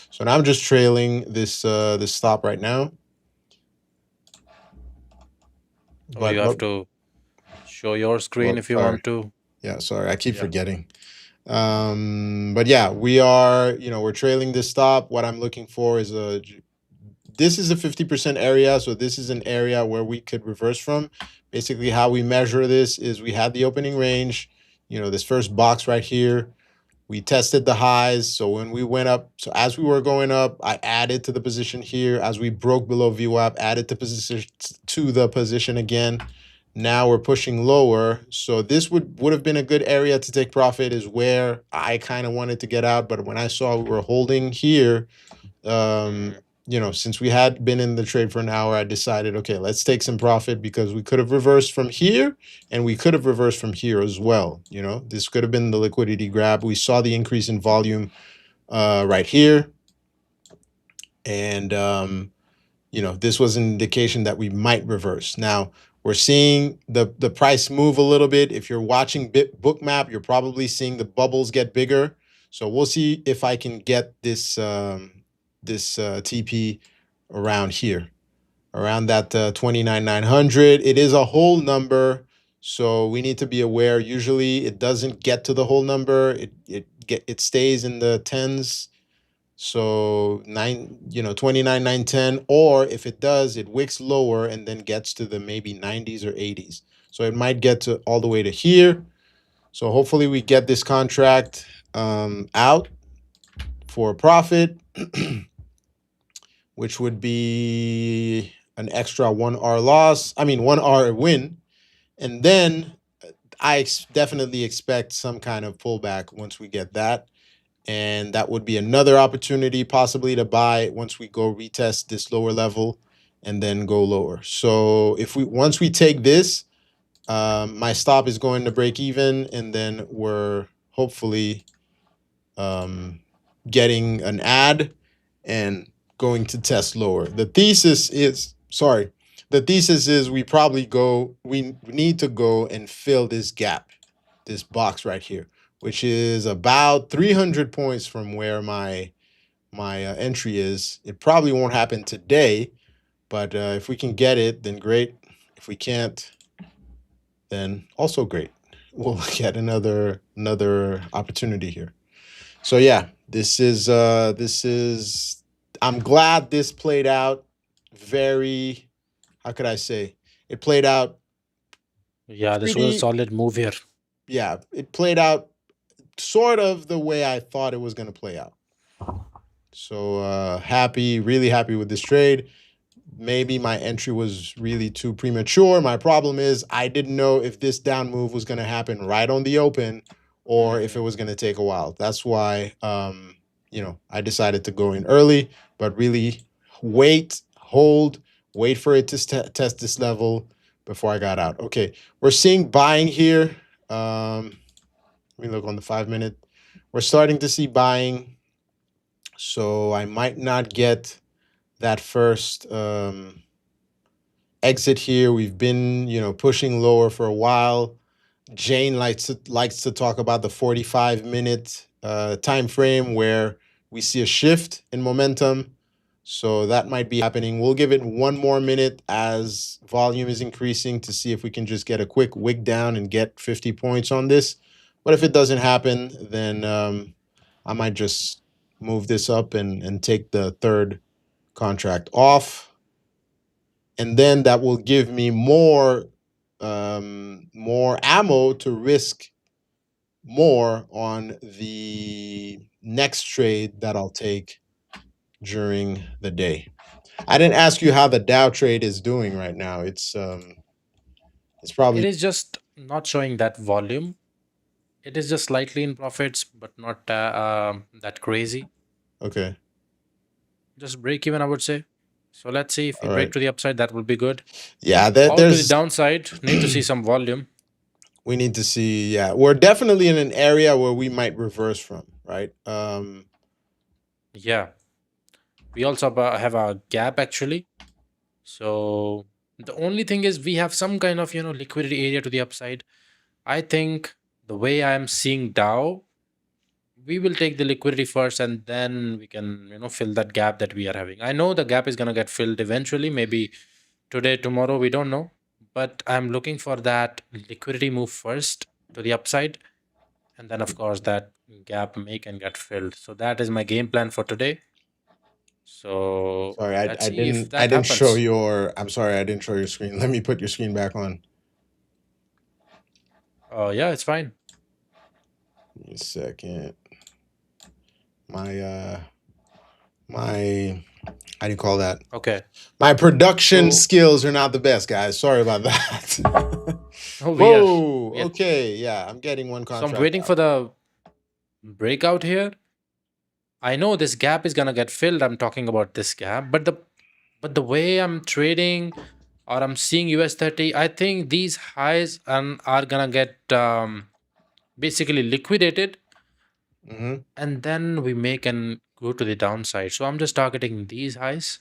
So now I'm just trailing this stop right now. Oh, you But have what? to show your screen Well, if you sorry. want to. Yeah, sorry. I keep Yeah. forgetting. But yeah, we are. We're trailing this stop. What I'm looking for is a. This is a 50% area, so this is an area where we could reverse from. Basically, how we measure this is we had the opening range. This first box right here. We tested the highs. So when we went up, so as we were going up, I added to the position here. As we broke below VWAP, added to the position again. Now we're pushing lower. So this would have been a good area to take profit, is where I kind of wanted to get out. But when I saw we were holding here, um, Mhm. since we had been in the trade for an hour, I decided, okay, let's take some profit, because we could have reversed from here and we could have reversed from here as well. This could have been the liquidity grab. We saw the increase in volume right here. And, this was an indication that we might reverse. Now, we're seeing the price move a little bit. If you're watching Bookmap, you're probably seeing the bubbles get bigger. So we'll see if I can get this TP around here, around that 29,900. It is a whole number, so we need to be aware. Usually, it doesn't get to the whole number. It stays in the tens. So 29,910, or if it does, it wicks lower and then gets to the maybe 90s or 80s. So it might get to all the way to here. So hopefully we get this contract out for a profit, which would be an extra 1 R loss. I mean, 1 R win. And then I definitely expect some kind of pullback once we get that. And that would be another opportunity possibly to buy once we go retest this lower level and then go lower. So if once we take this, my stop is going to break even, and then we're hopefully getting an ad and going to test lower. The thesis is we need to go and fill this gap, this box right here, which is about 300 points from where my entry is. It probably won't happen today, but if we can get it, then great. If we can't, then also great. We'll get another opportunity here. So yeah, this is I'm glad this played out very, how could I say? It played out Yeah, this was a pretty, solid move here. yeah, it played out sort of the way I thought it was going to play out. So happy, really happy with this trade. Maybe my entry was really too premature. My problem is I didn't know if this down move was going to happen right on the open, or if it was going to take a while. That's why I decided to go in early, but really wait for it to test this level before I got out. Okay, we're seeing buying here. Let me look on the 5 minute. We're starting to see buying, so I might not get that first exit here. We've been, pushing lower for a while. Jane likes to talk about the 45-minute time frame where we see a shift in momentum. So that might be happening. We'll give it 1 more minute as volume is increasing to see if we can just get a quick wick down and get 50 points on this. But if it doesn't happen, then I might just move this up and take the third contract off, and then that will give me more ammo to risk more on the next trade that I'll take during the day. I didn't ask you how the Dow trade is doing right now. It's It probably is just not showing that volume. It is just slightly in profits, but not that crazy. okay. Just break even, I would say. So let's see if we All break right. to the upside, that would be good. Yeah, Or to the there's downside, need to see some volume. we need to see. Yeah, we're definitely in an area where we might reverse from. right? Yeah, we also have a gap actually. So the only thing is we have some kind of liquidity area to the upside. I think the way I am seeing Dow, we will take the liquidity first and then we can fill that gap that we are having. I know the gap is going to get filled eventually, maybe today, tomorrow, we don't know, but I'm looking for that liquidity move first to the upside, and then of course that gap may can get filled. So that is my game plan for today. So Sorry, let's see if I that didn't show happens. your. I'm sorry, I didn't show your screen. Let me put your screen back on. Yeah, it's fine. Give me a second. My my how do you call that? Okay. My production So skills are not the best, guys. Sorry about that. oh, Whoa. we are Okay. Yeah, I'm getting one so I'm contract waiting out. for the breakout here. I know this gap is gonna get filled. I'm talking about this gap, but the way I'm trading or I'm seeing US 30, I think these highs are gonna get basically liquidated, Hmm. and then we make and go to the downside. So I'm just targeting these highs,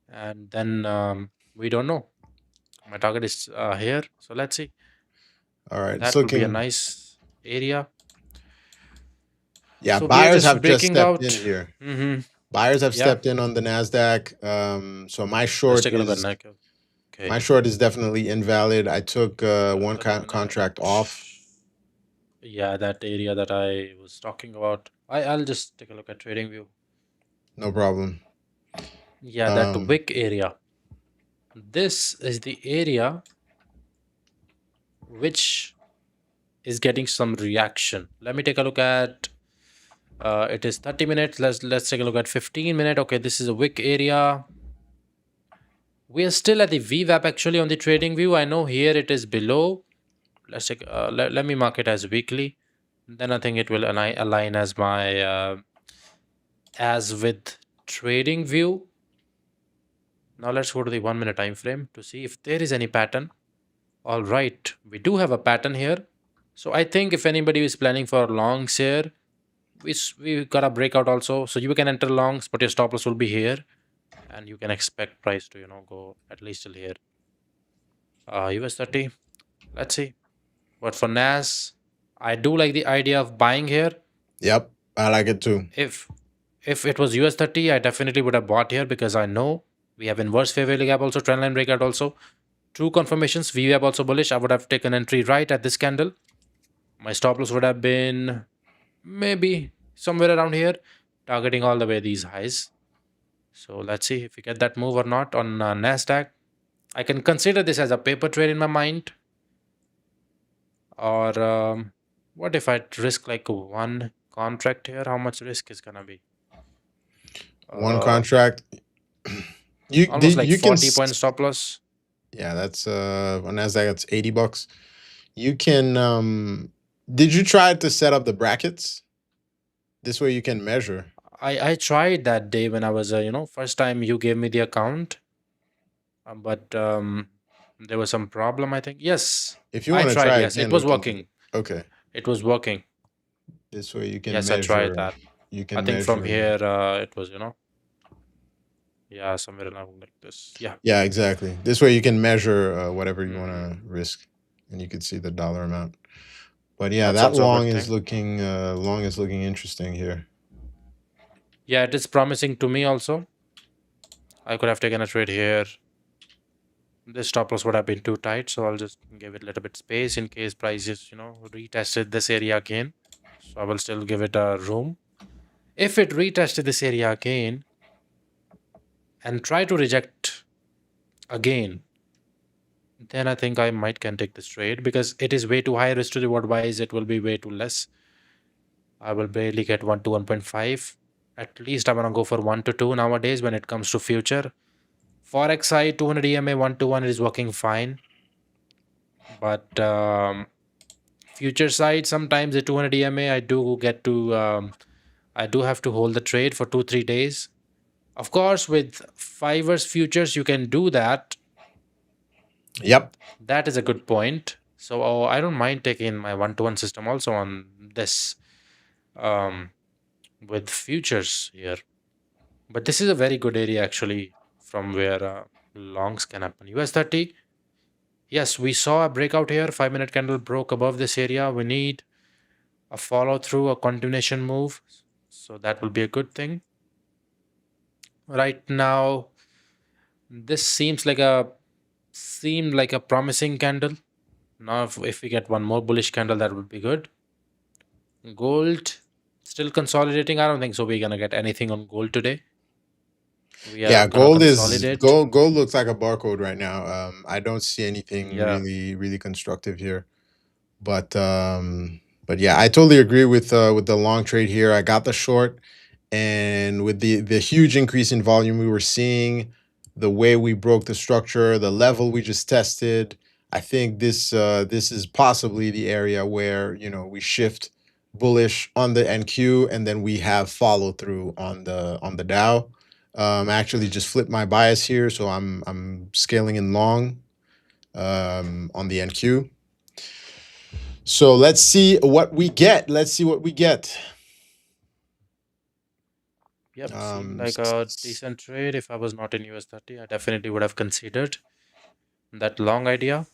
and then we don't know. My target is here, so let's see. All right. It's That will be a looking. nice area. Yeah, So we are buyers just have just breaking stepped in out. here. Hmm. Buyers have Yeah, stepped in on the Nasdaq. So let's take a look at my Okay. short is definitely invalid. I took one Let's look at contract off. Yeah, that area that I was talking about. I'll just take a look at trading view. No problem. Yeah, that Um, wick area. This is the area which is getting some reaction. Let me take a look at it is 30 minutes. Let's take a look at 15 minute. Okay, this is a wick area. We are still at the VWAP actually on the trading view. I know here it is below. Let's take let me mark it as weekly. Then I think it will align as my as with trading view. Now let's go to the 1 minute time frame to see if there is any pattern. All right, we do have a pattern here. So I think if anybody is planning for longs here, we got a breakout also. So you can enter longs, but your stop loss will be here, and you can expect price to go at least till here. US 30. Let's see. But for Nas, I do like the idea of buying here. yep, I like it too. If if it was US 30, I definitely would have bought here because I know we have inverse fair value gap also, trend line breakout also. True confirmations, VWAP also bullish. I would have taken entry right at this candle. My stop loss would have been maybe somewhere around here, targeting all the way these highs. So let's see if we get that move or not on Nasdaq. I can consider this as a paper trade in my mind, or what if I risk like one contract here? How much risk is gonna be? One Uh, contract. You Almost like you can 40 point stop loss. yeah, that's on Nasdaq that's $80. You can did you try to set up the brackets? This way you can measure. I tried that day when I was first time you gave me the account, but there was some problem. I think yes, If you I want to tried. try Yes, it again, we was can do. working. Okay. It was working. This way you can Yes, I tried measure. that. You I can think from measure. here it was yeah, somewhere along like this. Yeah. Yeah, exactly. This way you can measure whatever you want Hmm. to risk, and you can see the dollar amount. But yeah, That's that also a good thing. long is looking interesting here. Yeah, it is promising to me also. I could have taken a trade here. This stop loss would have been too tight, so I'll just give it a little bit space in case prices, retested this area again. So I will still give it a room. If it retested this area again and try to reject again, then I think I might can take this trade because it is way too high risk to reward wise. It will be way too less. I will barely get 1 to 1.5. At least I want to go for 1 to 2 nowadays when it comes to future. Forex side 200 EMA 1 to 1 is working fine, but future side sometimes the 200 EMA I do have to hold the trade for 2 3 days. Of course, with Fiverr's futures you can do that. Yep. That is a good point. So I don't mind taking my 1 to 1 system also on this. um, with futures here. But this is a very good area actually from where longs can happen. US 30, yes, we saw a breakout here. 5 minute candle broke above this area. We need a follow through, a continuation move. So that will be a good thing. Right now, this seemed like a promising candle. Now, if we get one more bullish candle, that would be good. Gold still consolidating. I don't think so. We're gonna get anything on gold today. We are Yeah, gonna gold is consolidate. gold looks like a barcode right now. I don't see anything Yeah. really constructive here. But yeah, I totally agree with the long trade here. I got the short, and with the huge increase in volume we were seeing, the way we broke the structure, the level we just tested, I think this is possibly the area where we shift bullish on the NQ, and then we have follow through on the Dow. I actually just flipped my bias here, so I'm scaling in long on the NQ. So let's see what we get. Let's see what we get. Yep. Seemed Um, like a decent trade. If I was not in US 30, I definitely would have considered that long idea.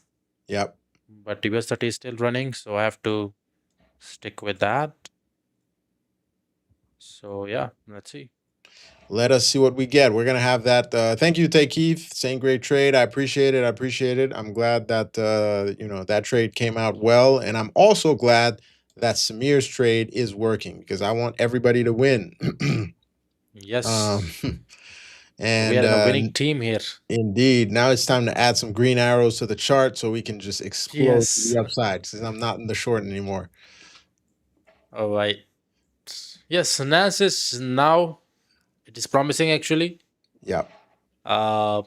yep. But US 30 is still running, so I have to stick with that. So yeah, let's see. Let us see what we get. We're gonna have that. Thank you, Tay Keith. Saying great trade. I appreciate it. I appreciate it. I'm glad that that trade came out well, and I'm also glad that Samir's trade is working because I want everybody to win. um, Yes, we are and in a winning team here. indeed, now it's time to add some green arrows to the chart so we can just explode to Yes. the upside. Since I'm not in the short anymore. All right. Yes, NAS is now, it is promising actually. Yep. Uh,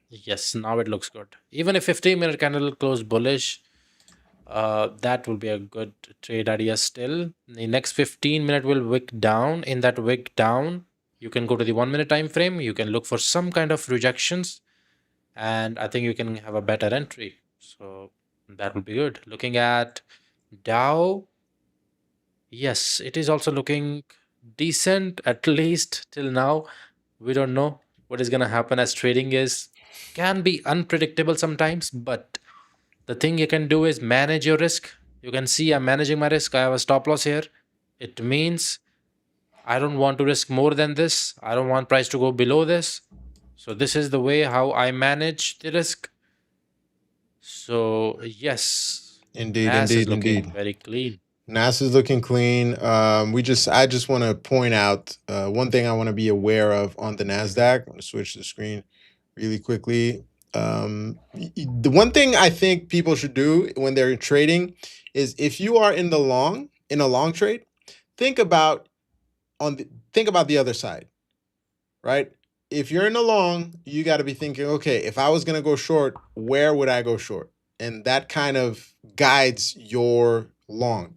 yes, now it looks good. Even if 15-minute candle closed bullish, that will be a good trade idea still. The next 15 minute will wick down. In that wick down, you can go to the 1 minute time frame. You can look for some kind of rejections, and I think you can have a better entry. So that will be good. Looking at Dow, yes, it is also looking decent, at least till now. We don't know what is going to happen, as trading is can be unpredictable sometimes, but the thing you can do is manage your risk. You can see I'm managing my risk. I have a stop loss here. It means I don't want to risk more than this. I don't want price to go below this. So this is the way how I manage the risk. So yes, Indeed. NAS is Indeed. looking Indeed. very clean. NASA's looking clean. I just want to point out one thing I want to be aware of on the Nasdaq. I'm going to switch the screen really quickly. The one thing I think people should do when they're trading is if you are in a long trade, think about think about the other side, right? If you're in a long, you got to be thinking, okay, if I was going to go short, where would I go short? And that kind of guides your long.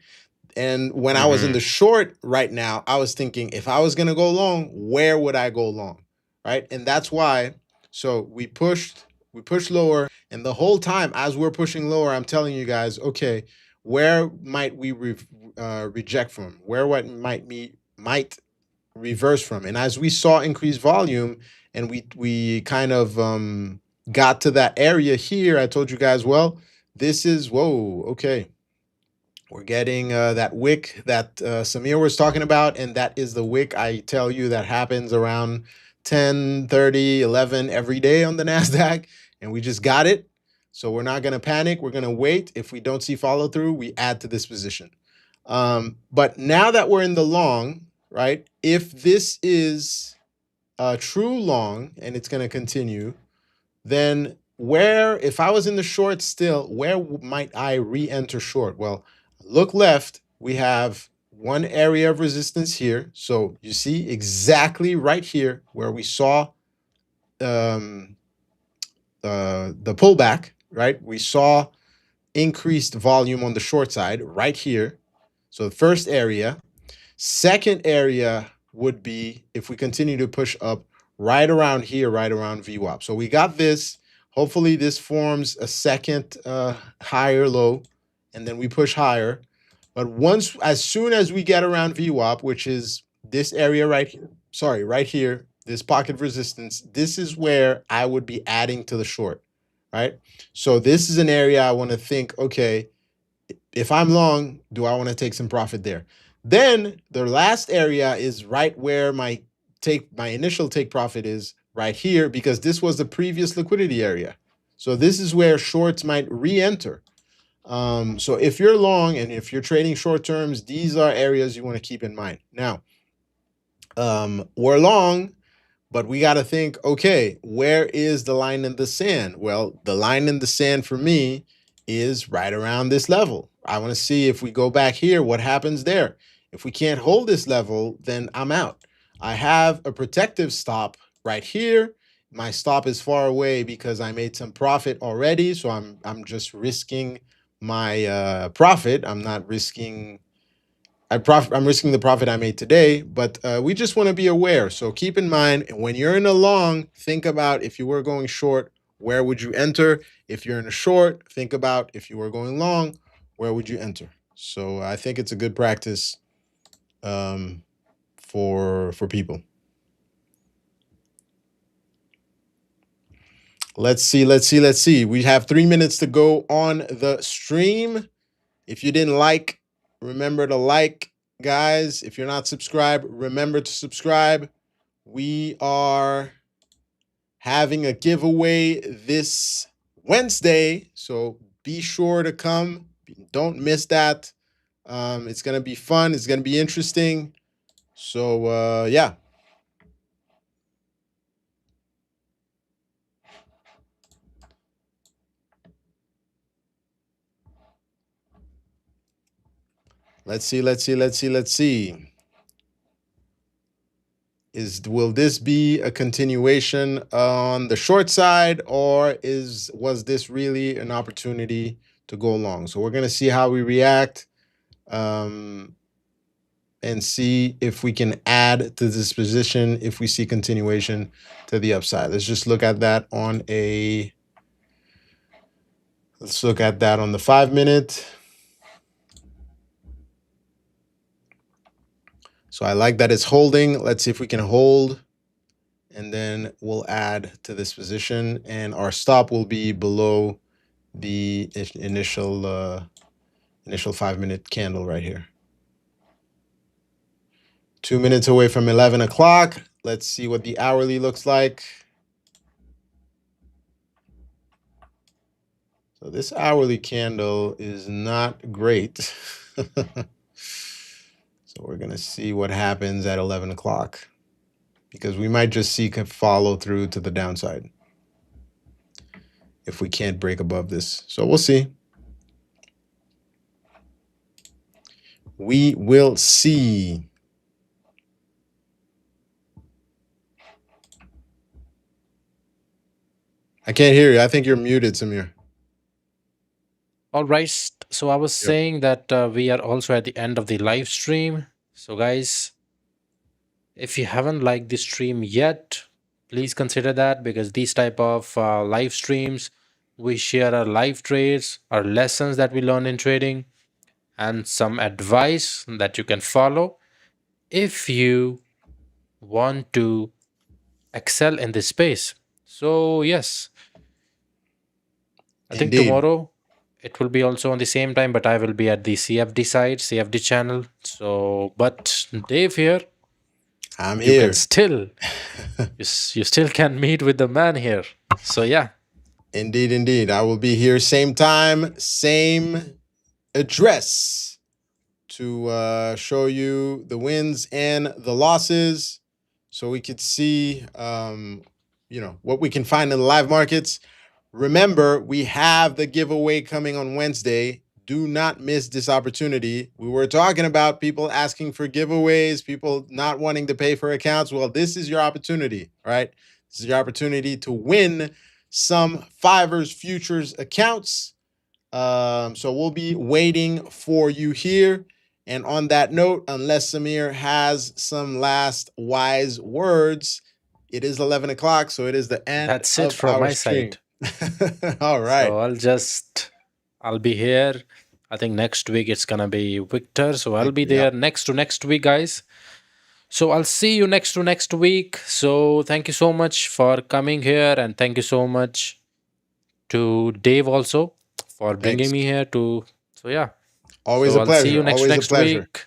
And when I was in the Hmm. short right now, I was thinking if I was going to go long, where would I go long? Right? And that's why so we pushed lower, and the whole time as we're pushing lower, I'm telling you guys, okay, where might we reject from? Where what might reverse from? And as we saw increased volume and we kind of got to that area here, I told you guys, well, this is whoa, okay, we're getting that wick that Samir was talking about, and that is the wick I tell you that happens around 10, 30, 11 every day on the NASDAQ, and we just got it. So we're not going to panic. We're going to wait. If we don't see follow through, we add to this position. But now that we're in the long, right, if this is a true long and it's going to continue, then where, if I was in the short still, where might I re-enter short? Well, look left, we have one area of resistance here. So you see exactly right here where we saw um, the pullback, right? We saw increased volume on the short side right here. So the first area. Second area would be if we continue to push up right around here, right around VWAP. So we got this. Hopefully this forms a second higher low, and then we push higher. But as soon as we get around VWAP, which is this area right here, sorry, right here, this pocket of resistance, this is where I would be adding to the short, right? So this is an area I want to think, okay, if I'm long, do I want to take some profit there? Then the last area is right where my initial take profit is right here, because this was the previous liquidity area. So this is where shorts might re-enter. So if you're long and if you're trading short terms, these are areas you want to keep in mind. Now, we're long, but we got to think, okay, where is the line in the sand? Well, the line in the sand for me is right around this level. I want to see if we go back here, what happens there. If we can't hold this level, then I'm out. I have a protective stop right here. My stop is far away because I made some profit already, so I'm just risking my profit. I'm not risking I'm risking the profit I made today, but we just want to be aware. So keep in mind, when you're in a long, think about if you were going short, where would you enter? If you're in a short, think about if you were going long, where would you enter? So I think it's a good practice for people. Let's see. We have 3 minutes to go on the stream. If you didn't like, remember to like, guys. If you're not subscribed, remember to subscribe. We are having a giveaway this Wednesday, so be sure to come. Don't miss that. It's going to be fun. It's going to be interesting. So, yeah. Let's see. Will this be a continuation on the short side, or was this really an opportunity to go long? So we're going to see how we react and see if we can add to this position if we see continuation to the upside. Let's look at that on the 5-minute. So I like that it's holding. Let's see if we can hold, and then we'll add to this position, and our stop will be below the initial 5-minute candle right here. 2 minutes away from 11 o'clock. Let's see what the hourly looks like. So this hourly candle is not great. So we're going to see what happens at 11 o'clock, because we might just see follow through to the downside if we can't break above this. So we'll see. We will see. I can't hear you. I think you're muted, Samir. All right. So I was Yep. saying that we are also at the end of the live stream. So, guys, if you haven't liked the stream yet, please consider that, because these type of live streams, we share our live trades, our lessons that we learn in trading, and some advice that you can follow if you want to excel in this space. So, yes, I think Indeed. tomorrow it will be also on the same time, but I will be at the CFD side, CFD channel. So, but Dave here, I'm you can here. still you still can meet with the man here. So yeah, Indeed. I will be here same time, same address to show you the wins and the losses, so we could see what we can find in the live markets. Remember, we have the giveaway coming on Wednesday. Do not miss this opportunity. We were talking about people asking for giveaways, people not wanting to pay for accounts. Well, this is your opportunity, all right? This is your opportunity to win some Fivers Futures accounts. So we'll be waiting for you here. And on that note, unless Samir has some last wise words, it is 11 o'clock, so it is the end that's it of from our my stream. side. All right. So I'll be here I think next week it's gonna be Victor. So I'll be Victor, there yep. next to next week, guys. So I'll see you next to next week. So thank you so much for coming here, and thank you so much to Dave also for bringing Thanks. me here to. So yeah. Always So a I'll see pleasure. you next Always a next pleasure. week.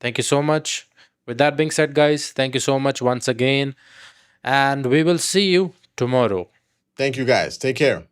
Thank you so much. With that being said, guys, thank you so much once again, and we will see you tomorrow. Thank you guys. Take care.